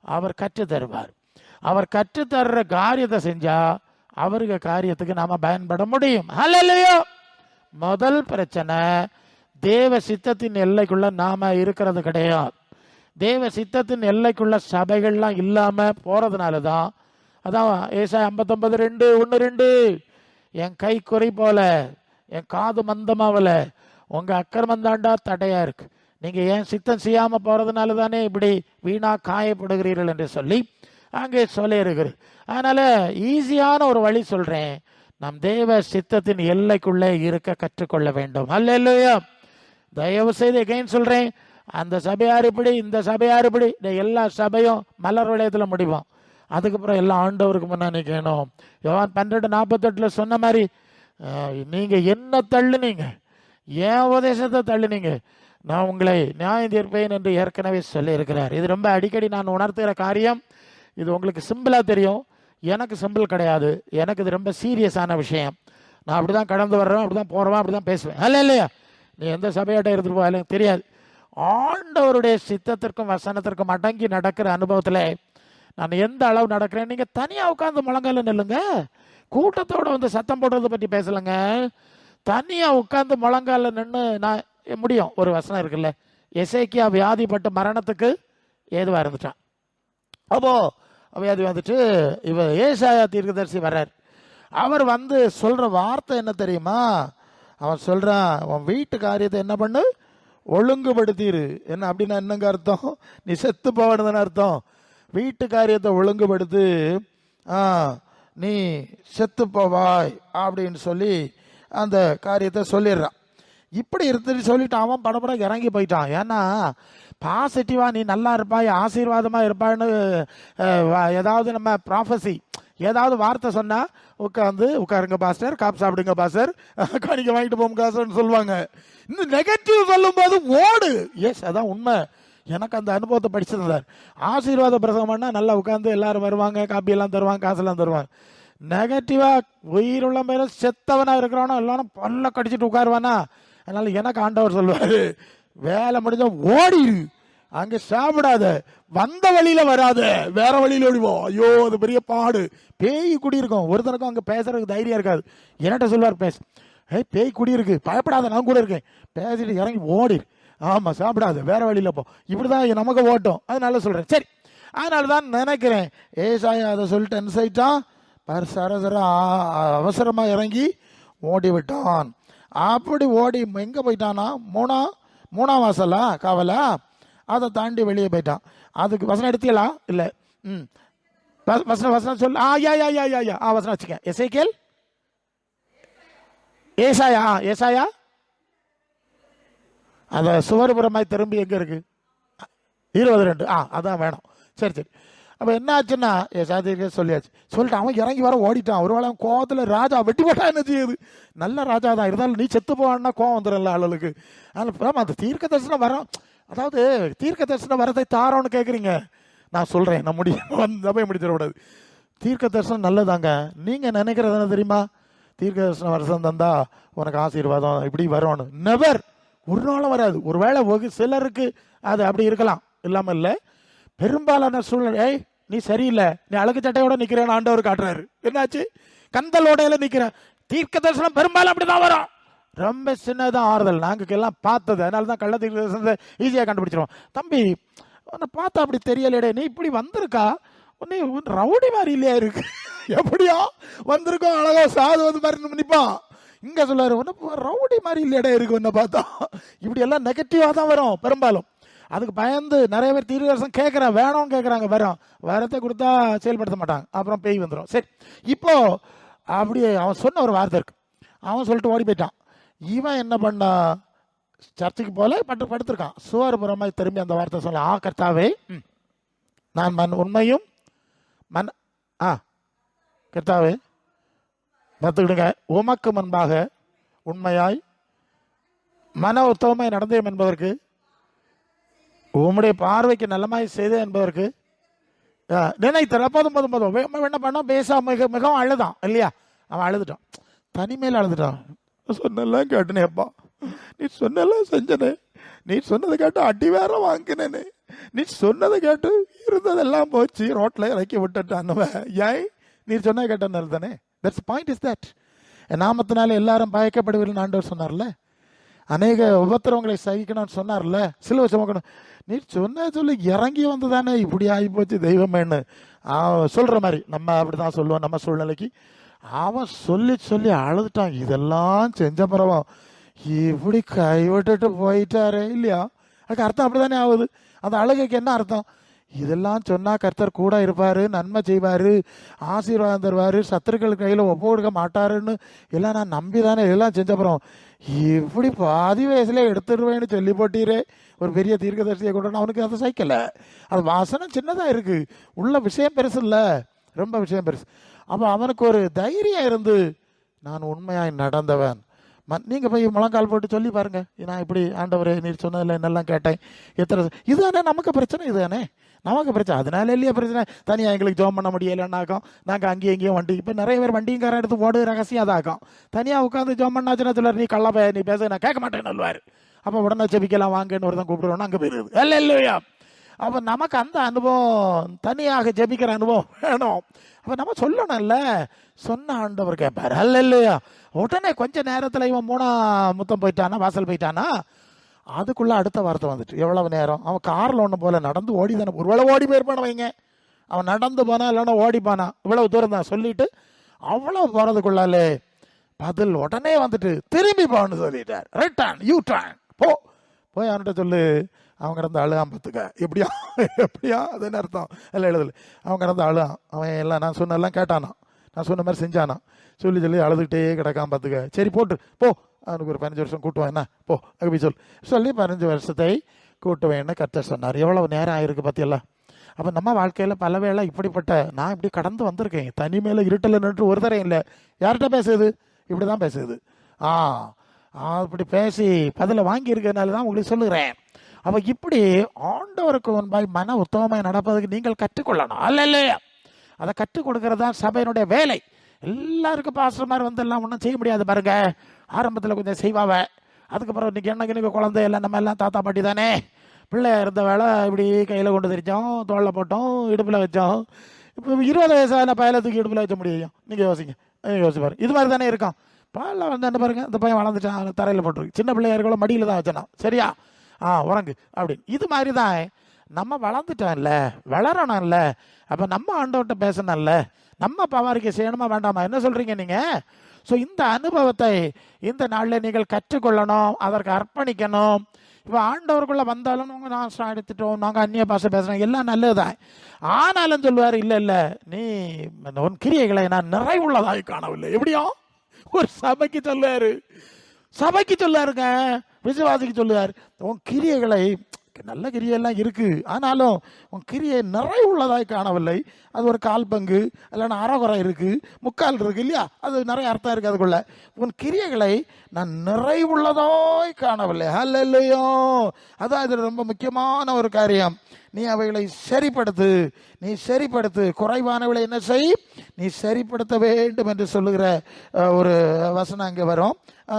அவர் கற்று தருவார். அவர் கற்றுத்தர்ற காரியத்தை செஞ்சா அவருக்கு காரியத்துக்கு நாம பயன்பட முடியும். அல்லேலூயா. முதல் பிரச்சனை, தேவ சித்தத்தின் எல்லைக்குள்ள நாம இருக்கிறது கிடையாது. தேவ சித்தத்தின் எல்லைக்குள்ள சபைகள்லாம் இல்லாம போறதுனால தான், அதான் ஏசாயா 59:2, 1-2, என் கை குறை போல என் காது மந்தமாவல, உங்க அக்கிரமந்தாண்டா தடையா இருக்கு, நீங்க ஏன் சித்தம் செய்யாம போறதுனால தானே இப்படி வீணா காயப்படுகிறீர்கள் என்று சொல்லி அங்கே சொல்ல இருக்கிறது. அதனால ஈஸியான ஒரு வழி சொல்றேன், நம் தேவ சித்தத்தின் எல்லைக்குள்ளே இருக்க கற்றுக்கொள்ள வேண்டும். அல்லேலூயா. தயவு செய்து எகைன் சொல்றேன், அந்த சபையார் இப்படி, இந்த சபையார் இப்படி, இந்த எல்லா சபையும் மலர் வளையத்தில் முடிவோம். அதுக்கப்புறம் எல்லாம் ஆண்டவருக்கு முன்னாடி நிற்கணும். யோவான் 12:48 சொன்ன மாதிரி, நீங்க என்ன தள்ளுனீங்க, ஏன் உபதேசத்தை தள்ளுனீங்க, நான் உங்களை நியாயம் தீர்ப்பேன் என்று ஏற்கனவே சொல்லி இருக்கிறார். இது ரொம்ப அடிக்கடி நான் உணர்த்துகிற காரியம். இது உங்களுக்கு சிம்பிளாக தெரியும், எனக்கு சிம்பிள் கிடையாது. எனக்கு இது ரொம்ப சீரியஸான விஷயம். நான் அப்படி தான் கடந்து வர்றேன், அப்படி தான் போகிறேன், அப்படி தான் பேசுவேன். இல்லையா, நீ எந்த சபையாட்ட இருந்துட்டு போக எனக்கு தெரியாது. ஆண்டவருடைய சித்தத்திற்கும் வசனத்திற்கும் அடங்கி நடக்கிற அனுபவத்தில் நான் எந்த அளவு நடக்கிறேன். நீங்கள் தனியாக உட்காந்து முழங்கால நில்லுங்க, கூட்டத்தோடு வந்து சத்தம் போடுறதை பற்றி பேசலைங்க. தனியாக உட்காந்து முழங்கால நின்று நான் முடியும். ஒரு வசனம் இருக்குல்ல, எசேக்கியா வியாதிப்பட்டு மரணத்துக்கு ஏதுவாக இருந்துட்டான். அப்போ வியாதி வந்துட்டு இவ ஏசாயா தீர்க்கதரிசி வர்றார். அவர் வந்து சொல்ற வார்த்தை என்ன தெரியுமா? அவன் சொல்றான், அவன் வீட்டு காரியத்தை என்ன பண்ணு, ஒழுங்குபடுத்திரு. என்ன அப்படின்னா என்னங்க அர்த்தம்? நீ செத்து போவதுன்னு அர்த்தம். வீட்டு காரியத்தை ஒழுங்குபடுத்து, நீ செத்து போவாய் அப்படின்னு சொல்லி அந்த காரியத்தை சொல்லிடுறான். இப்படி இருந்துட்டு சொல்லிட்டு அவன் படப்பட இறங்கி போயிட்டான். ஏன்னா பாசிட்டிவா நீ நல்லா இருப்பாய், ஆசீர்வாதமா இருப்பான்னு ஏதாவது நம்ம ப்ராஃபஸி ஏதாவது வார்த்தை சொன்னா உட்காருங்க பாஸ்டர், காப் சாப்பிடுங்க பாஸ்டர், காணிக்க வாங்கிட்டு போங்க பாஸ்டர்னு சொல்லுவாங்க. இந்த நெகட்டிவ் சொல்லும் போது ஓடு. எஸ், அதான் உண்மை. எனக்கு அந்த அனுபவத்தை படிச்சிருந்தார். ஆசீர்வாத பிரசவம் பண்ணா நல்லா உட்காந்து எல்லாரும் வருவாங்க, காப்பி எல்லாம் தருவாங்க, காசெல்லாம் தருவாங்க. நெகட்டிவா உயிருள்ள மேல செத்தவனா இருக்கிறானோ எல்லாரும் பல்ல கடிச்சிட்டு உட்காருவானா. அதனால எனக்கு ஆண்டவர் சொல்லுவாரு, வேலை முடிஞ்ச ஓடிடு, அங்க சாப்பிடாத, வந்த வழியில வராத, வேற வழியில ஓடிவோம். ஐயோ அது பெரிய பாடு. பேய் குடியிருக்கும், ஒருத்தனுக்கும் அங்க பேசுறதுக்கு தைரியம் இருக்காது. என்கிட்ட சொல்லுவார், பேச பேய் குடியிருக்கு, பயப்படாத, நான் கூட இருக்கேன், பேசிட்டு இறங்கி ஓடிடு, ஆமா சாப்பிடாது, வேற வழியில போ. இப்படிதான் நமக்கு ஓட்டும். அதனால சொல்றேன். சரி, அதனால தான் நினைக்கிறேன் ஏசாயா அதை சொல்லிட்டு அனுசரிட்டான், சரசர அவசரமா இறங்கி ஓடி விட்டான். அப்படி ஓடி எங்க போயிட்டானா, மூணாம் வாசலா காவலா, அதை தாண்டி வெளியே போயிட்டான். அதுக்கு வசனம் எடுத்தீங்களா? இல்லை. வசனம் சொல்லு. வசனம் வச்சுக்க. எசேக்கியேல், ஏசாயா அந்த சுவர்புறமாய் திரும்பி எங்க இருக்கு? 22. அதான் வேணும். சரி சரி. அப்ப என்ன ஆச்சுன்னா, ஏசாயா சொல்லியாச்சு. சொல்லிட்டு அவன் இறங்கி வர ஓடிட்டான். ஒருவேளை அவன் கோவத்தில் ராஜா வெட்டி போட்டா என்ன செய்யுது? நல்ல ராஜா தான் இருந்தாலும் நீ செத்து போவான்னா கோவம் வந்துடும்ல ஆளுக்கு. அதனால அந்த தீர்க்க தரிசனம் வரோம், அதாவது தீர்க்க தரிசனம் வரதை தாரோன்னு கேட்குறீங்க. நான் சொல்றேன், நான் போய் முடிச்சிடக்கூடாது. தீர்க்க தரிசனம் நல்லதாங்க. நீங்க நினைக்கிறது என்ன தெரியுமா? தீர்க்க தரிசனம் வருஷம் தந்தா உனக்கு ஆசீர்வாதம் இப்படி வரும்னு. நெவர், ஒரு நாளும் வராது. ஒருவேளை சிலருக்கு அது அப்படி இருக்கலாம், இல்லாம இல்லை. பெரும்பாலான சூழ்நிலை, நீ சரியில்லை, நீ அழகு சட்டையோட நிக்கிறேன்னு ஆண்டவர் காட்டுறாரு. என்னாச்சு? கந்தலோடையில நிக்கிற. தீர்க்க தரிசனம் பெரும்பாலும் அப்படிதான் வரும். ரொம்ப சின்னதான் ஆறுதல். நாங்கள் எல்லாம் பார்த்தது, அதனால தான் கள்ள தீர்க்க தரிசனத்தை ஈஸியாக கண்டுபிடிச்சிருவோம். தம்பி உன்னை பார்த்தா அப்படி தெரியலடே, நீ இப்படி வந்திருக்கா, உன்னை ரவுடி மாதிரி இல்லையா இருக்கு, எப்படியா வந்திருக்கோம், அழகா சாது வந்து மாதிரி நிற்பான். இங்க சொல்லாரு, உன்னை ரவுடி மாதிரி இல்லையடா இருக்கு உன்னை பார்த்தா. இப்படி எல்லாம் நெகட்டிவாக தான் வரும் பெரும்பாலும். அதுக்கு பயந்து நிறைய பேர் தீர்க்கதரிசனம் கேட்குறான், வேணும்னு கேட்குறாங்க, வரத்தை கொடுத்தா செயல்படுத்த மாட்டாங்க, அப்புறம் பேய் வந்துடும். சரி, இப்போ அப்படியே அவன் சொன்ன ஒரு வார்த்தை இருக்கு, அவன் சொல்லிட்டு ஓடி போயிட்டான். இவன் என்ன பண்ணா, சர்ச்சுக்கு போல படுத்திருக்கான். சுவர் புறமாய் திரும்பி அந்த வார்த்தை சொல்ல, கர்த்தாவே நான் உண்மையும் கர்த்தாவே பார்த்துக்கிடுங்க, உமக்கு முன்பாக உண்மையாய் மன உத்தவமாய் நடந்தேன் என்பதற்கு, உம்முடைய பார்வைக்கு நல்லமாய் செய்தேன் என்பதற்கு நினைத்தர. போதும் என்ன பண்ண, பேச மிகவும் அழுதான் இல்லையா? அவன் அழுதுட்டான், தனிமையில் அழுதுட்டான். சொன்னெல்லாம் கேட்டுனேப்பா, நீ சொன்னெல்லாம் செஞ்சனே, நீ சொன்னதை கேட்டு அடி வேற வாங்கினேனே, நீ சொன்னதை கேட்டு இருந்ததெல்லாம் போச்சு, ரோட்டில் இறக்கி விட்டுட்டான்னுவன். ஏன் நீ சொன்ன கேட்டனால தானே. That's point is that. நாமத்தினால எல்லாரும் பயக்கப்படுவீர்கள் ஆண்டவர் சொன்னார்ல, அநேக உபத்திரவங்களை சகிக்கணும்னு சொன்னார்ல, சிலுவை சுமக்கணும். நீ சொன்ன சொல்லி இறங்கி வந்து தானே இப்படி ஆகி போச்சு தெய்வமேன்னு சொல்ற மாதிரி நம்ம அப்படிதான் சொல்லுவோம் நம்ம சூழ்நிலைக்கு. அவன் சொல்லி சொல்லி அழுதுட்டான். இதெல்லாம் செஞ்ச பிறவன் இப்படி கைவிட்டுட்டு போயிட்டாரே இல்லையா? அதுக்கு அர்த்தம் அப்படித்தானே ஆகுது. அந்த அழுகைக்கு என்ன அர்த்தம்? இதெல்லாம் சொன்னா கர்த்தர் கூட இருப்பாரு, நன்மை செய்வாரு, ஆசீர்வாதம் தருவாரு, சத்துருக்கள் கையில ஒப்பு கொடுக்க மாட்டாருன்னு எல்லாம் நான் நம்பி தானே இதெல்லாம் செஞ்சப்புறம் இப்படி பாதி வயசுல எடுத்துடுவேன்னு சொல்லி போட்டீரே. ஒரு பெரிய தீர்க்கதரிசியை கொண்டு அவனுக்கு அதை சைக்கல. அது வாசனம் சின்னதா இருக்கு, உள்ள விஷயம் பெருசு இல்ல, ரொம்ப விஷயம் பெருசு. அப்போ அவனுக்கு ஒரு தைரியம் இருந்து, நான் உண்மையாய் நடந்தவன். நீங்கள் போய் முழங்கால் போட்டு சொல்லி பாருங்க, நான் இப்படி ஆண்டவரே நீர் சொன்னதில்லை என்னெல்லாம் கேட்டேன், எத்தனை இதுதானே நமக்கு பிரச்சனை, இதுதானே நமக்கு பிரச்சனை. அதனால இல்லையா பிரச்சனை, தனியாக எங்களுக்கு ஜோம் பண்ண முடியலைன்னாக்கும் நாங்கள் அங்கேயும் இங்கேயும் வண்டி, இப்போ நிறைய பேர் வண்டிங்கார எடுத்து ஓடு ரகசியம் அதாக்கும். தனியாக உட்காந்து ஜோம் பண்ணாச்சுன்னா சொல்லுவார், நீ கள்ள நீ பேச நான் கேட்க மாட்டேன்னு சொல்லுவார். அப்போ உடனே செபிக்கலாம் வாங்கன்னு ஒருத்தன் கூப்பிடுவோன்னா அங்கே போயிருது இல்லை இல்லையா? அப்போ நமக்கு அந்த அனுபவம், தனியாக ஜெபிக்கிற அனுபவம் வேணும். அப்போ நம்ம சொல்லணும்ல, சொன்ன ஆண்டவர் கேட்பார் அல்ல இல்லையா? உடனே கொஞ்ச நேரத்தில் இவன் 3 முத்தம் போயிட்டானா, வாசல் போயிட்டானா, அதுக்குள்ள அடுத்த வார்த்தை வந்துட்டு. எவ்வளவு நேரம் அவன் காரில் ஒன்று போல நடந்து ஓடி தானே, ஒருவேளை ஓடி போயிருப்பான வைங்க, அவன் நடந்து போனா இல்லைன்னா ஓடிப்பானா, இவ்வளவு தூரம் தான் சொல்லிட்டு அவ்வளவு போறதுக்குள்ளாலே பதில் உடனே வந்துட்டு திரும்பி போன்னு சொல்லிட்டார். ரிட்டர்ன், யூ டர்ன், போய் அவன்கிட்ட சொல்லு. அவங்க கிடந்து அழுகான் பார்த்துக்க. எப்படியா அது என்ன அர்த்தம் எல்லாம் எழுதல. அவங்க கிடந்து அழுகான், அவன் எல்லாம் நான் சொன்னெல்லாம் கேட்டானா, நான் சொன்ன மாதிரி செஞ்சானா, சொல்லி அழுதுகிட்டே கிடக்கான் பார்த்துக்க. சரி போட்டு போ, அவனுக்கு ஒரு 15 வருஷம் கூட்டுவேன் என்ன, போ அங்கே போய் சொல்லி 15 வருஷத்தை கூட்டுவேன்னு கர்த்தர் சொன்னார். எவ்வளவு நேரம் ஆயிருக்கு பார்த்தியெல்லாம். அப்போ நம்ம வாழ்க்கையில் பல வேளை இப்படிப்பட்ட, நான் இப்படி கடந்து வந்திருக்கேன், தனிமையில் இருட்டில் நின்று ஒரு தரம் இல்லை, யார்கிட்ட பேசுது, இப்படி தான் பேசுது. அப்படி பேசி பதிலை வாங்கியிருக்கிறதுனால தான் உங்களுக்கு சொல்லுகிறேன். அப்போ இப்படி ஆண்டவருக்கு முன்பாய் மன உத்தமமாய் நடப்பதற்கு நீங்கள் கற்றுக்கொள்ளணும் அல்ல இல்லையா? அதை கற்றுக் கொடுக்கறது தான் சபையினுடைய வேலை. எல்லாருக்கும் பாஸ்டர் மாதிரி வந்து எல்லாம் ஒன்றும் செய்ய முடியாது பாருங்க. ஆரம்பத்தில் கொஞ்சம் செய்வாவ, அதுக்கப்புறம் இன்னைக்கு எனக்கு குழந்தை எல்லாம் நம்ம எல்லாம் தாத்தா பாட்டி தானே, பிள்ளையா இருந்த வேலை இப்படி கையில் கொண்டு தெரிச்சோம், தோளில் போட்டோம், இடுப்பில் வச்சோம். இப்போ 20 வயசான பையனை தூக்கி இடுப்பில் வைக்க முடியும்? நீங்கள் யோசிங்க, யோசிப்பாரு. இது மாதிரி தானே இருக்கும். பாலில் வந்து என்ன பாருங்க, இந்த பையன் வளர்ந்துட்டான், தரையில் போட்டுருக்கு. சின்ன பிள்ளையா இருக்கோ மடியில் தான் வச்சனா, சரியா உறங்கு அப்படின்னு. இது மாதிரி தான் நம்ம வளர்ந்துட்டோம்ல, வளரணும்ல. அப்போ நம்ம ஆண்டவர்கிட்ட பேசணும்ல, நம்ம பவாரிக்கை செய்யணுமா வேண்டாமா? என்ன சொல்கிறீங்க நீங்கள்? ஸோ இந்த அனுபவத்தை இந்த நாளில் நீங்கள் கற்றுக்கொள்ளணும், அதற்கு அர்ப்பணிக்கணும். இப்போ ஆண்டவருக்குள்ளே வந்தாலும் நாங்கள் நாசம் எடுத்துட்டோம், நாங்கள் அந்நிய பாஷை பேசுகிறோம், எல்லாம் நல்லது தான். ஆனாலும் சொல்லுவார், இல்லை இல்லை நீ உன் கிரியைகளை நான் நிறைவுள்ளதாய் காணவில்லை. எப்படியோ ஒரு சபைக்கு சொல்லுவார், சபைக்கு சொல்லாருங்க, விசுவாசிக்கு சொல்லுவார், உன் கிரியைகளை, நல்ல கிரியெல்லாம் இருக்கு, ஆனாலும் உன் கிரியை நிறைவுள்ளதாய் காணவில்லை. அது ஒரு கால் பங்கு இல்லைன்னா அறகுறை இருக்கு, முக்கால் இருக்கு இல்லையா, அது நிறைய அர்த்தம் இருக்கு அதுக்குள்ள. உன் கிரியைகளை நான் நிறைவுள்ளதாய் காணவில்லை. ஹல்லேலூயா. அதான் இது ரொம்ப முக்கியமான ஒரு காரியம். நீ அவைகளை சரிப்படுத்து, நீ சரிப்படுத்து. குறைவானவளை என்ன செய், நீ சரிப்படுத்த வேண்டும் என்று சொல்லுகிற ஒரு வசனம் அங்கே வரும்.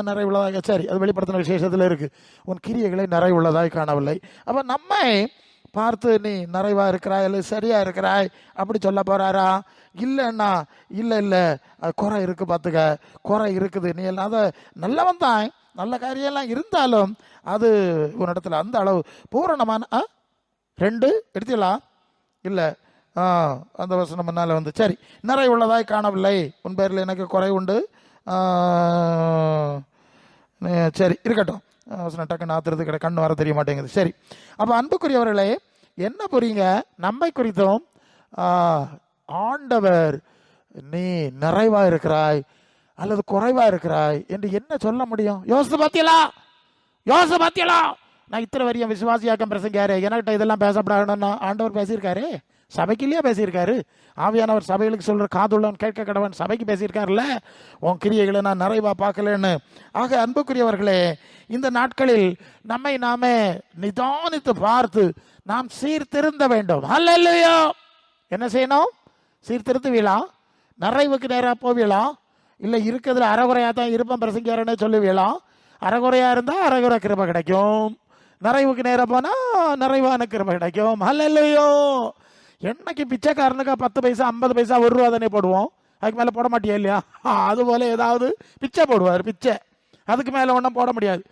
நிறைவுள்ளதாக, சரி, அது வெளிப்படுத்தின விசேஷத்தில் இருக்கு. உன் கிரியைகளை நிறைவுள்ளதாய் காணவில்லை. அப்போ நம்மை பார்த்து நீ நிறைவா இருக்கிறாய் இல்லை சரியா இருக்கிறாய் அப்படி சொல்ல போறாரா? இல்லைன்னா இல்லை இல்லை குறை இருக்கு, பார்த்துக்க, குறை இருக்குது. நீ எல்லாம் அதை நல்லவன் தான், நல்ல காரியெல்லாம் இருந்தாலும் அது உன்னிடத்துல அந்த அளவு பூரணமான 2 எடுத்துக்கலாம் இல்லை. அந்த வசனம் முன்னால் வந்து, சரி, நிறைவுள்ளதாய் காணவில்லை, உன் பேரில் எனக்கு குறை உண்டு. சரி இருக்கட்டும், வசனம் டக்குன்னு ஆத்துறது கிடையாது, கண்ணு வர தெரிய மாட்டேங்குது. சரி, அப்போ அன்புக்குரியவர்களே என்ன புரியுங்க, நம்மை குறித்தும் ஆண்டவர் நீ நிறைவா இருக்கிறாய் அல்லது குறைவா இருக்கிறாய் என்று என்ன சொல்ல முடியும்? யோசித்து பாத்தியலா, யோசித்து பாத்தியலா. நான் இத்தனை வரையும் விசுவாசியாக்கம் பிரசங்காரு, எனக்கிட்ட இதெல்லாம் பேசப்படாதுன்னு ஆண்டவர் பேசியிருக்காரு, சபைக்கு இல்லையா பேசியிருக்காரு? ஆவியானவர் சபைகளுக்கு சொல்ற காதுள்ளவன் கேட்க கடவன் சபைக்கு பேசியிருக்காருல்ல, உன் கிரியைகளை நான் நிறைவா பார்க்கலன்னு. ஆக அன்புக்குரியவர்களே, இந்த நாட்களில் நம்மை நாமே நிதானித்து பார்த்து நாம் சீர்திருந்த வேண்டும். ஹல்லேலூயா. என்ன செய்யணும்? சீர்திருத்துவீளா? நிறைவுக்கு நேராக போவீளா? இல்லை இருக்கிறதுல அறகுறையா தான் இருப்பம் பிரசங்காரன்னு சொல்லுவீளா? அறகுறையா இருந்தா அறகுறை கிருபை கிடைக்கும், நிறைவுக்கு நேரம் போனா நிறைவான கிருபை கிடைக்கும். ஹல்லேலூயா. என்னைக்கு பிச்சைக்காரனுக்கு 10 பைசா 50 பைசா 1 ரூபா தானே போடுவோம், அதுக்கு மேலே போட மாட்டியா இல்லையா? அதுபோல ஏதாவது பிச்சை போடுவார், பிச்சை, அதுக்கு மேலே ஒன்றும் போட முடியாது.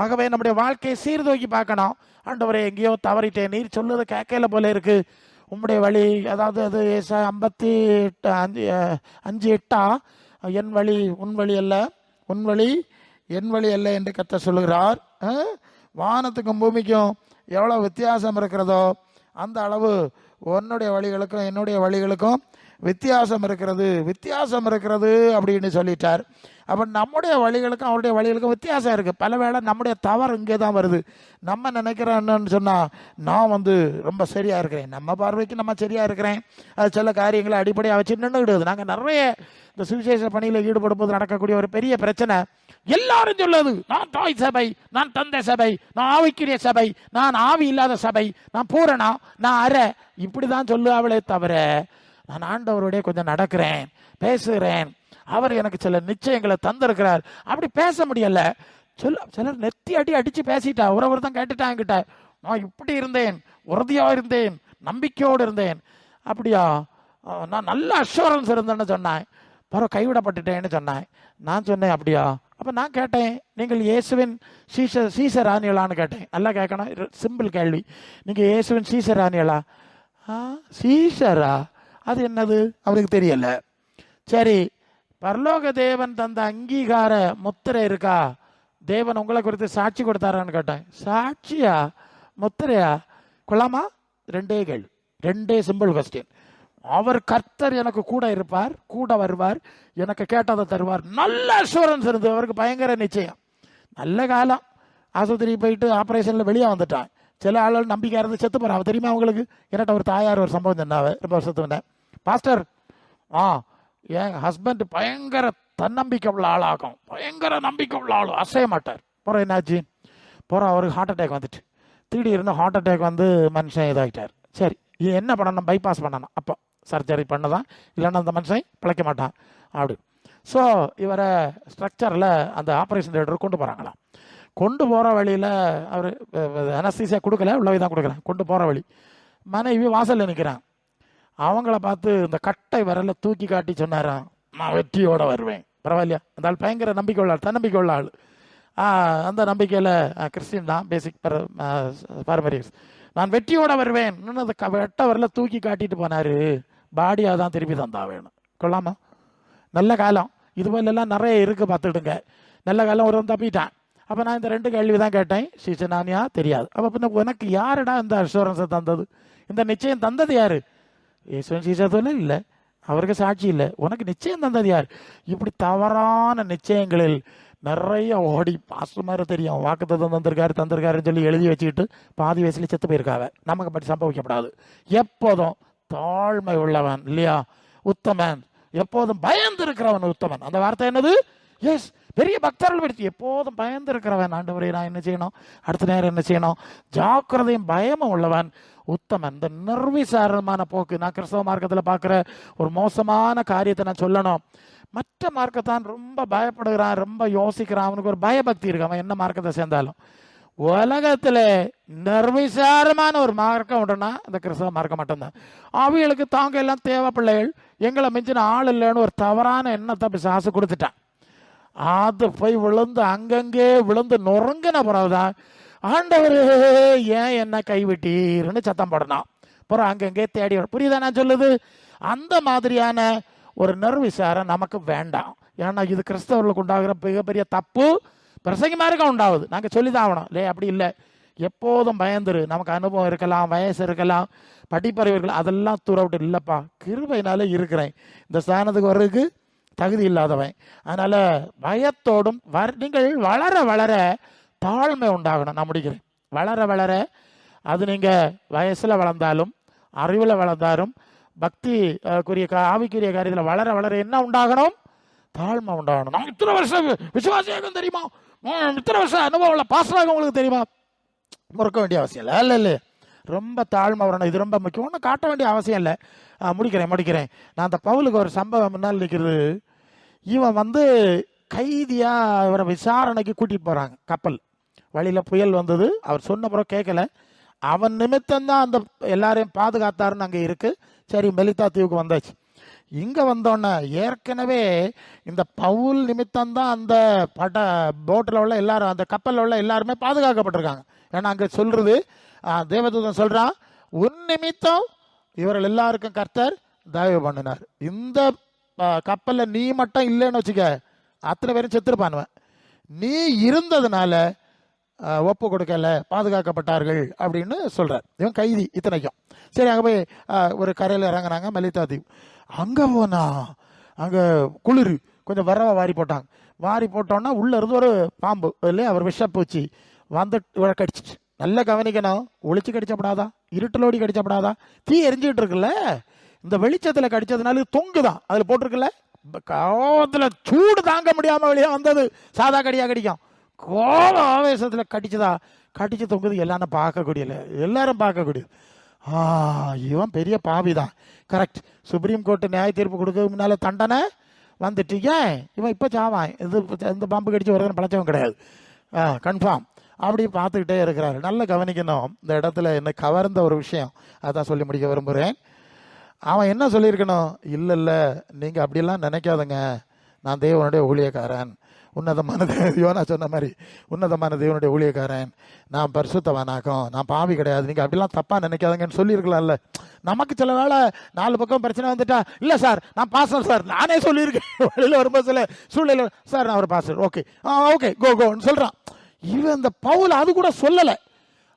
ஆகவே நம்முடைய வாழ்க்கையை சீர்தூக்கி பார்க்கணும். ஆண்டவரே எங்கேயோ தவறிட்டேன், நீர் சொல்லுறது கேட்கல போல இருக்கு, உம்முடைய வழி, அதாவது அது 58:5 என் வழி உன் வழி அல்ல, உன் வழி என் வழி அல்ல என்று கர்த்தர் சொல்லுகிறார். வானத்துக்கும் பூமிக்கும் எவ்வளோ வித்தியாசம் இருக்கிறதோ அந்த அளவு உன்னுடைய வழிகளுக்கும் என்னுடைய வழிகளுக்கும் வித்தியாசம் இருக்கிறது அப்படின்னு சொல்லிட்டார். அப்போ நம்முடைய வழிகளுக்கும் அவருடைய வழிகளுக்கும் வித்தியாசம் இருக்குது. பல வேளை நம்முடைய தவறு இங்கே தான் வருது. நம்ம நினைக்கிறோம் என்னன்னு சொன்னால், நான் வந்து ரொம்ப சரியாக இருக்கிறேன், நம்ம பார்வைக்கு நம்ம சரியாக இருக்கிறேன், அது சில காரியங்களை அடிப்படையாக வச்சு நின்றுக்கிடுது. நாங்கள் நிறைய இந்த சுவிசேஷ பணியில் ஈடுபடும் போது நடக்கக்கூடிய ஒரு பெரிய பிரச்சனை, எல்லாரும் சொல்லுது, நான் தாய் சபை, நான் தந்தை சபை, நான் ஆவிக்குரிய சபை, நான் ஆவி இல்லாத சபை, நான் பூரணா, நான் அரை, இப்படி தான் சொல்லுவாங்களே தவிர நான் ஆண்டவருடைய கொஞ்சம் நடக்கிறேன், பேசுகிறேன், அவர் எனக்கு சில நிச்சயங்களை தந்திருக்கிறார், அப்படி பேச முடியல. சிலர் நெத்தி அடிச்சு பேசிட்டா, ஒரு தான் கேட்டுட்டாங்கிட்ட, நான் இப்படி இருந்தேன், உறுதியாக இருந்தேன், நம்பிக்கையோடு இருந்தேன், அப்படியா, நான் நல்ல அஷூரன்ஸ் இருந்தேன்னு சொன்னேன், பிறகு கைவிடப்பட்டுட்டேன்னு சொன்னேன். நான் சொன்னேன் அப்படியா? அப்போ நான் கேட்டேன், நீங்கள் இயேசுவின் சீசர் ஆனியலான்னு கேட்டேன். நல்லா கேட்கணும், சிம்பிள் கேள்வி. நீங்கள் இயேசுவின் சீசர் ஆனியலா? சீசரா? அது என்னது அவருக்கு தெரியல. சரி, பரலோக தேவன் தந்த அங்கீகார முத்திரை இருக்கா? தேவன் உங்களை குறித்து சாட்சி கொடுத்தாரான்னு கேட்டேன். சாட்சியா, முத்திரையா, கொள்ளாமா? 2 கேள்வி, 2 சிம்பிள் கொஸ்டின். அவர் கர்த்தர் எனக்கு கூட இருப்பார், கூட வருவார், எனக்கு கேட்டதை தருவார், நல்ல அஷூரன்ஸ் இருந்து, அவருக்கு பயங்கர நிச்சயம். நல்ல காலம், ஆஸ்பத்திரி போயிட்டு ஆப்ரேஷனில் வெளியே வந்துட்டான். சில ஆளுகள் நம்பிக்கை இருந்து செத்து போகிறான். தெரியுமா அவங்களுக்கு? என்கிட்ட ஒரு தாயார் ஒரு சம்பவம் சொன்னாவே, ரொம்ப வருஷத்துக்கு பாஸ்டர், என் ஹஸ்பண்ட் பயங்கர தன்னம்பிக்கை உள்ள ஆளாகும், பயங்கர நம்பிக்கை உள்ள ஆள், அசைய மாட்டார். போகிற என்னாச்சு, போகிற அவருக்கு ஹார்ட் அட்டாக் வந்துட்டு, திடீர்னு ஹார்ட் அட்டாக் வந்து மனுஷன் இதாகிட்டார். சரி, என்ன பண்ணணும்? பைபாஸ் பண்ணணும். அப்போ சர்ஜரி பண்ணதான், இல்லைன்னா அந்த மனுஷன் பிழைக்க மாட்டான். அப்படி. ஸோ இவரை ஸ்ட்ரக்சரில் அந்த ஆப்ரேஷன் தியேட்டர் கொண்டு போகிறாங்களாம். கொண்டு போகிற வழியில் அவர் அனஸ்தீசியா கொடுக்கல, உள்ளவே தான் கொடுக்குறேன். கொண்டு போகிற வழி மனைவி வாசலில் நிற்கிறான். அவங்கள பார்த்து இந்த கட்டை விரல தூக்கி காட்டி சொன்னாராம், நான் வெற்றியோடு வருவேன். பரவாயில்லையா? அந்த ஆள் பயங்கர நம்பிக்கை உள்ள ஆள், தன்னம்பிக்கை உள்ள ஆள். அந்த நம்பிக்கையில் கிறிஸ்டின் தான், பேசிக் பாரம்பரியஸ். நான் வெற்றியோட வருவேன். அந்த வெட்ட வரல தூக்கி காட்டிட்டு போனார். பாடியாக தான் திருப்பி தந்தா வேணும். கொள்ளாமா? நல்ல காலம் இது போலெல்லாம் நிறைய இருக்குது, பார்த்துடுங்க. நல்ல காலம் ஒரு தப்பிட்டான். அப்போ நான் இந்த 2 கேள்வி தான் கேட்டேன். சீசனானியா தெரியாது. அப்போ பின்ன உனக்கு யாருடா இந்த அஷூரன்ஸை தந்தது, இந்த நிச்சயம் தந்தது யார்? ஈஸ்வரன் சீசத்துல இல்லை, அவருக்கு சாட்சி இல்லை. உனக்கு நிச்சயம் தந்தது யார்? இப்படி தவறான நிச்சயங்களில் நிறைய ஓடி பாசு மாதிரி தெரியும், வாக்குத்தத்தம் தந்திருக்காருன்னு சொல்லி எழுதி வச்சுக்கிட்டு பாதி வயசுல செத்து போயிருக்காவ. நமக்கு பற்றி சம்பவிக்கப்படாது. எப்போதும் தாழ்மை உள்ளவன் இல்லையா உத்தமன், எப்போதும் பயந்து இருக்கிறவன் உத்தமன். அந்த வார்த்தை என்னது? எஸ், பெரிய பக்தர்கள் படிச்சு எப்போதும் பயந்து இருக்கிறவன். ஆண்டவரே நான் என்ன செய்யணும், அடுத்த நேரம் என்ன செய்யணும், ஜாக்கிரதையும் பயமும் உள்ளவன் உத்தமன். இந்த நிர்விசாரமான போக்கு நான் கிறிஸ்தவ மார்க்கத்தில் பார்க்குற ஒரு மோசமான காரியத்தை நான் சொல்லணும். மற்ற மார்க்கத்தான் ரொம்ப பயப்படுகிறான், ரொம்ப யோசிக்கிறான், அவனுக்கு ஒரு பயபக்தி இருக்கு. அவன் என்ன மார்க்கத்தை சேர்ந்தாலும் உலகத்தில் நிர்விசாரமான ஒரு மார்க்கம் உண்டுன்னா இந்த கிறிஸ்தவ மார்க்கம் மட்டும்தான். அவங்களுக்கு தாங்க எல்லாம் தேவை பிள்ளைகள், எங்களை மிஞ்சின ஆள் இல்லைன்னு ஒரு தவறான எண்ணத்தை பிசாசு கொடுத்துட்டான். அது போய் விழுந்து அங்கங்கே விழுந்து நொறுங்கின பிறகுதான் ஆண்டவர் ஏன் என்ன கைவிட்டீர்னு சத்தம் போடணும். அப்புறம் அங்கங்கே தேடி. புரியுதா நான் சொல்லுது? அந்த மாதிரியான ஒரு நிர்விசாரம் நமக்கு வேண்டாம். ஏன்னா இது கிறிஸ்தவர்களுக்கு உண்டாகிற மிகப்பெரிய தப்பு. பிரசங்கமாருக்கா உண்டாகுது, நாங்கள் சொல்லி தான் ஆகணும் இல்லையே? அப்படி இல்லை. எப்போதும் பயந்துரு. நமக்கு அனுபவம் இருக்கலாம், வயசு இருக்கலாம், படிப்பறிவு இருக்கலாம், அதெல்லாம் தூரவிட்டு இல்லைப்பா கிருபையினால இருக்கிறேன், இந்த ஸ்தானத்துக்கு வர்றதுக்கு தகுதி இல்லாதவன். அதனால் பயத்தோடும் நீங்கள் வளர வளர தாழ்மை உண்டாகணும். நான் முடிக்கிறேன். வளர வளர அது நீங்கள் வயசில் வளர்ந்தாலும் அறிவில் வளர்ந்தாலும் பக்தி ஆவிக்குரிய காரியத்தில் வளர வளர என்ன உண்டாகணும்? தாழ்மை உண்டாகணும். நான் இத்தனை வருஷம் விசுவாசியாகும் தெரியுமா, இத்தனை வருஷம் அனுபவம் இல்லை பாஸ்டராக உங்களுக்கு தெரியுமா, முறுக்க வேண்டிய அவசியம் இல்லை. இல்லை இல்லை, ரொம்ப தாழ்மை வரணும். இது ரொம்ப முக்கியம். ஒன்றும் காட்ட வேண்டிய அவசியம் இல்லை. முடிக்கிறேன். நான் அந்த பவுலுக்கு ஒரு சம்பவம் முன்னால் நிற்கிறது. இவன் கைதியாக இவரை விசாரணைக்கு கூட்டிகிட்டு போகிறாங்க. கப்பல் வழியில் புயல் வந்தது. அவர் சொன்ன பிறகு கேட்கல. அவன் நிமித்தம்தான் அந்த எல்லாரையும் பாதுகாத்தாருன்னு அங்கே இருக்குது. சரி, மெலித்தா தீவுக்கு வந்தாச்சு. இங்கே வந்தோன்னே ஏற்கனவே இந்த பவுல் நிமித்தம்தான் அந்த போட்டில் உள்ள எல்லாரும், அந்த கப்பலில் உள்ள எல்லாருமே பாதுகாக்கப்பட்டிருக்காங்க. ஏன்னா அங்கே சொல்கிறது, தேவதூதன் சொல்கிறான், உன் நிமித்தம் இவர்கள் எல்லாருக்கும் கர்த்தர் தயவு பண்ணினார். இந்த கப்பலில் நீ மட்டும் இல்லைன்னு வச்சுக்க, அத்தனை பேரும் செத்துருப்பானுவன். நீ இருந்ததுனால ஒப்பு கொடுக்கல, பாதுகாக்கப்பட்டார்கள் அப்படின்னு சொல்கிறார். இவன் கைதி இத்தனைக்கும். சரி, அங்கே போய் ஒரு கரையில் இறங்குனாங்க, மெலித்தா தீவு. அங்கே போனா அங்கே குளிர், கொஞ்சம் வரவை வாரி போட்டாங்க. வாரி போட்டோன்னா உள்ளே இருந்து ஒரு பாம்பு இல்லையா, அவர் விஷப்பூச்சி இவரை கடிச்சிச்சு. நல்லா கவனிக்கணும். ஒளிச்சு கடிச்சப்படாதா, இருட்டலோடி கடிச்சப்படாதா, தீ எரிஞ்சிட்டு இருக்குல்ல, இந்த வெளிச்சத்தில் கடிச்சதுனால தொங்குதான் அதில் போட்டிருக்குல்ல. கோபத்தில் சூடு தாங்க முடியாமல் வெளியே வந்தது. சாதா கடியாக கடிக்கும். கோப ஆவேசத்தில் கடிச்சு தொங்குது. எல்லாரும் பார்க்கக்கூடியல, எல்லாரும் பார்க்கக்கூடியது. இவன் பெரிய பாவி தான். கரெக்ட். சுப்ரீம் கோர்ட்டு நியாய தீர்ப்பு கொடுக்க முன்னால தண்டனை வந்துட்டு ஏன் இவன் இப்போ சாவான். இந்த பாம்பு கடிச்சு வருதுன்னு பழச்சவன் கிடையாது, கன்ஃபார்ம். அப்படி பார்த்துக்கிட்டே இருக்கிறாரு. நல்லா கவனிக்கணும். இந்த இடத்துல என்ன கவர்ந்த ஒரு விஷயம் அதான் சொல்லி முடிக்க விரும்புகிறேன். அவன் என்ன சொல்லியிருக்கணும்? இல்லை நீங்கள் அப்படிலாம் நினைக்காதுங்க, நான் தேவனுடைய ஊழியக்காரன், உன்னதமான யோனா சொன்ன மாதிரி உன்னதமான தேவனுடைய ஊழியக்காரன், நான் பரிசுத்தவனாக்கும், நான் பாவி கிடையாது, நீங்கள் அப்படிலாம் தப்பாக நினைக்காதுங்கன்னு சொல்லியிருக்கலாம்ல. நமக்கு சில வேளை 4 பக்கம் பிரச்சனை வந்துட்டா, இல்லை சார் நான் பாஸ்டர் சார், நானே சொல்லியிருக்கேன். வழியில் வரும்போது சில சூழ்நிலை, சார் நான் ஒரு பாஸ்டர், ஓகே ஓகே கோன்னு சொல்கிறான். இவன் இந்த பவுல் அது கூட சொல்லலை,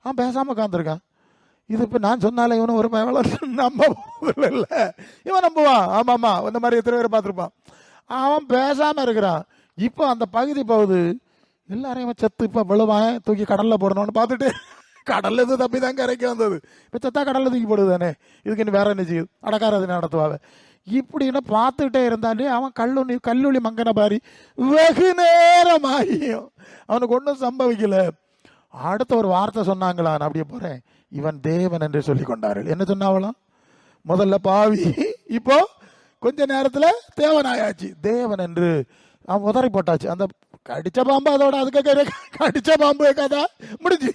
அவன் பேசாமல் உட்காந்துருக்கான். இது இப்போ நான் சொன்னாலே இவனும் ஒரு நம்ப இல்லை, இவன் நம்புவான். ஆமாம்மா, இந்த மாதிரி எத்தனை பேர் பார்த்துருப்பான். அவன் பேசாமல் இருக்கிறான். இப்போ அந்த பகுதி போகுது, எல்லாரையும் செத்து இப்போ விழுவான், தூக்கி கடலில் போடணும்னு பார்த்துட்டு, கடலில் இது தப்பி தான் கரைக்கு வந்தது, இப்போ செத்தா கடலில் தூக்கி போடுது தானே, இதுக்கு இன்னும் வேற என்ன செய்யுது, அடக்காரது நடத்துவாங்க. இப்படின்னு பார்த்துக்கிட்டே இருந்தாலே அவன் கல்லூரி மங்கன பாரி வெகு நேரம் ஆகியும் அவனுக்கு ஒன்றும் சம்பவிக்கலை. அடுத்த ஒரு வார்த்தை சொன்னாங்களா, நான் அப்படியே போகிறேன், இவன் தேவன் என்று சொல்லி கொண்டார்கள். என்ன சொன்னாவலாம்? முதல்ல பாவி, இப்போ கொஞ்ச நேரத்துல தேவனாயாச்சு. தேவன் என்று அவன் உதறி போட்டாச்சு. அந்த கடிச்ச பாம்பு அதோட அதுக்கு கடிச்ச பாம்பு கதை முடிஞ்சு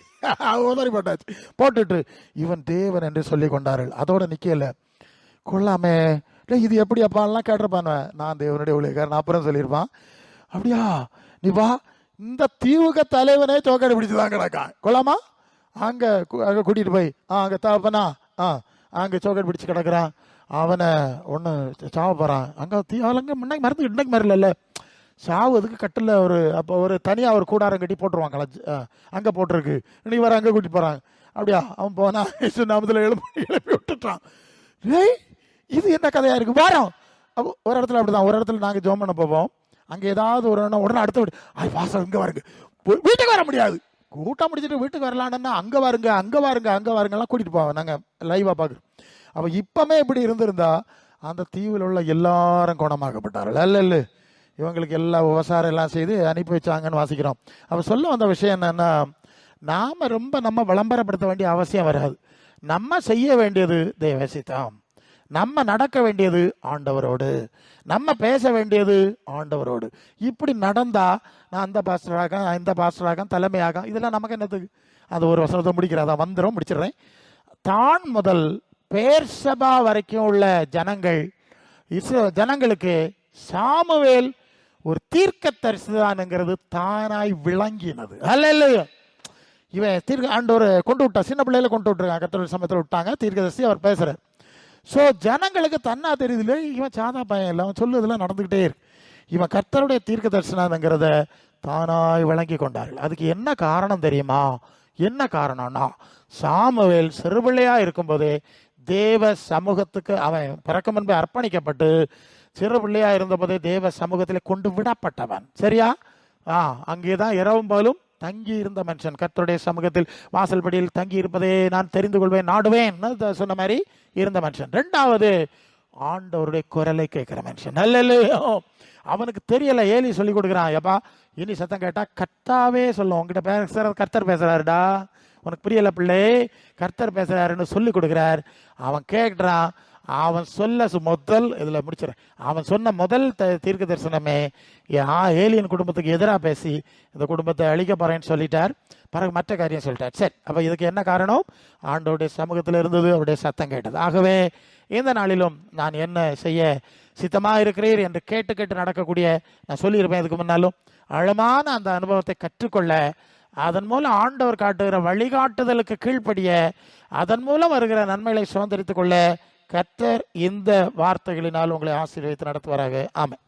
உதறி போட்டாச்சு. போட்டுட்டு இவன் தேவன் என்று சொல்லி கொண்டார்கள். அதோட நிக்கல. கொள்ளாமே இது எப்படி அப்பாலாம் கேட்டிருப்பான். நான் தேவனுடைய ஊழியக்காரன், நான் அப்புறம் சொல்லியிருப்பான். அப்படியா நீ வா, இந்த தீவுக தலைவனே சோக்காடு பிடிச்சுதான் கிடக்கான். கொள்ளாமா அங்க அங்க கூட்டிட்டு போய் அங்க தாப்பனா அங்க சோக்காடு பிடிச்சு கிடக்குறான். அவனை ஒன்று சாவ போறான். அங்க தீவாலங்க முன்னாடி மருந்து இன்னைக்கு மரல சாவுறதுக்கு கட்டில் ஒரு அப்போ ஒரு தனியாக ஒரு கூடாரம் கட்டி போட்டுருவாங்க. அங்கே போட்டிருக்கு. இன்னைக்கு வர அங்கே கூட்டிட்டு போகிறாங்க. அப்படியா அவன் போனா நாமத்தில் எழுப்பி விட்டுட்டான். இது என்ன கதையாக இருக்குது வாரம். அப்போ ஒரு இடத்துல அப்படிதான், ஒரு இடத்துல நாங்கள் ஜோம் பண்ண போவோம். அங்கே ஏதாவது ஒரு உடனே அடுத்த வீடு வாசல் இங்கே வருங்க, வீட்டுக்கு வர முடியாது. கூட்டம் முடிச்சுட்டு வீட்டுக்கு வரலான்னா அங்கே வாருங்க அங்கே வாருங்க அங்கே வாருங்கெல்லாம் கூட்டிகிட்டு போவோம் நாங்கள் லைவாக பார்க்குறோம். அப்போ இப்போமே இப்படி இருந்திருந்தா அந்த தீவில் உள்ள எல்லாரும் குணமாக்கப்பட்டார்கள். அல்ல இவங்களுக்கு எல்லா விவசாயம் எல்லாம் செய்து அனுப்பி வச்சாங்கன்னு வாசிக்கிறோம். அப்போ சொல்ல வந்த விஷயம் என்னன்னா, நாம் ரொம்ப நம்ம விளம்பரப்படுத்த வேண்டிய அவசியம் வராது. நம்ம செய்ய வேண்டியது தேவசித்தம், நம்ம நடக்க வேண்டியது ஆண்டவரோடு, நம்ம பேச வேண்டியது ஆண்டவரோடு. இப்படி நடந்தா நான் அந்த பாஸ்டராக இந்த பாஸ்டராக தலைமையாக இதெல்லாம் நமக்கு என்னத்துக்கு? அது ஒரு வசனத்தை முடிக்கிறதா வந்துடும், முடிச்சிடுறேன். தான் முதல் பேர்சபா வரைக்கும் உள்ள ஜனங்களுக்கு சாமுவேல் ஒரு தீர்க்க தரிசிதான்ங்கிறது தானாய் விளங்கினது. அல்ல இவன் தீர்க்க ஆண்டவர் கொண்டு விட்டா, சின்ன பிள்ளையில கொண்டு விட்டுருக்காங்க, கர்த்தருடைய சமயத்தில் விட்டாங்க, தீர்க்கதரிசி அவர் பேசுறார். ஸோ ஜனங்களுக்கு தன்னா தெரியுதுல, இவன் சாதா பையன் இல்லை, அவன் சொல்லுதெல்லாம் நடந்துக்கிட்டே இருக்கு. இவன் கர்த்தருடைய தீர்க்க தரிசனங்கிறத தானாய் விளங்கி கொண்டார்கள். அதுக்கு என்ன காரணம் தெரியுமா? என்ன காரணம்னா, சாமுவேல் சிறுபிள்ளையா இருக்கும்போதே தேவ சமூகத்துக்கு அவன் பிறக்க முன்பே அர்ப்பணிக்கப்பட்டு சிறு பிள்ளையா இருந்தபோதே தேவ சமூகத்தில் கொண்டு விடப்பட்டவன். சரியா? அங்கேதான் இரவும் போலும் தங்கி இருந்த மனுஷன். கர்த்தருடைய சமூகத்தில் வாசல்படியில் தங்கி இருப்பதே நான் தெரிந்து கொள்வேன், நாடுவேன் சொன்ன மாதிரி இருந்த மனுஷன். ரெண்டாவது, ஆண்டவருடைய குரலை கேட்கிற மனுஷன். நல்ல அவனுக்கு தெரியல, ஏலி சொல்லி கொடுக்குறான். எப்பா இனி சத்தம் கேட்டா கர்த்தாவே சொல்லும், உங்ககிட்ட பேசுற கர்த்தர் பேசுறாருடா, உனக்கு புரியல பிள்ளை, கர்த்தர் பேசுறாருன்னு சொல்லி கொடுக்குறார். அவன் கேட்கிறான். அவன் சொல்ல முதல் இதில் முடிச்சிடறேன். அவன் சொன்ன முதல் தீர்க்க தரிசனமே ஏலியன் குடும்பத்துக்கு எதிராக பேசி இந்த குடும்பத்தை அழிக்க போறேன்னு சொல்லிட்டார். பிறகு மற்ற காரியம் சொல்லிட்டார். சரி, அப்போ இதுக்கு என்ன காரணம்? ஆண்டவருடைய சமூகத்தில் இருந்தது, அவருடைய சத்தம் கேட்டது. ஆகவே இந்த நாளிலும் நான் என்ன செய்ய சித்தமாக இருக்கிறீர் என்று கேட்டு கேட்டு நடக்கக்கூடிய, நான் சொல்லியிருப்பேன் இதுக்கு முன்னாலும், ஆழமான அந்த அனுபவத்தை கற்றுக்கொள்ள, அதன் மூலம் ஆண்டவர் காட்டுகிற வழிகாட்டுதலுக்கு கீழ்ப்படிய, அதன் மூலம் வருகிற நன்மைகளை சுதந்திரித்துக் கொள்ள கர்த்தர் இந்த வார்த்தைகளினால் உங்களை ஆசீர்வதித்து நடத்துவாராக. ஆமென்.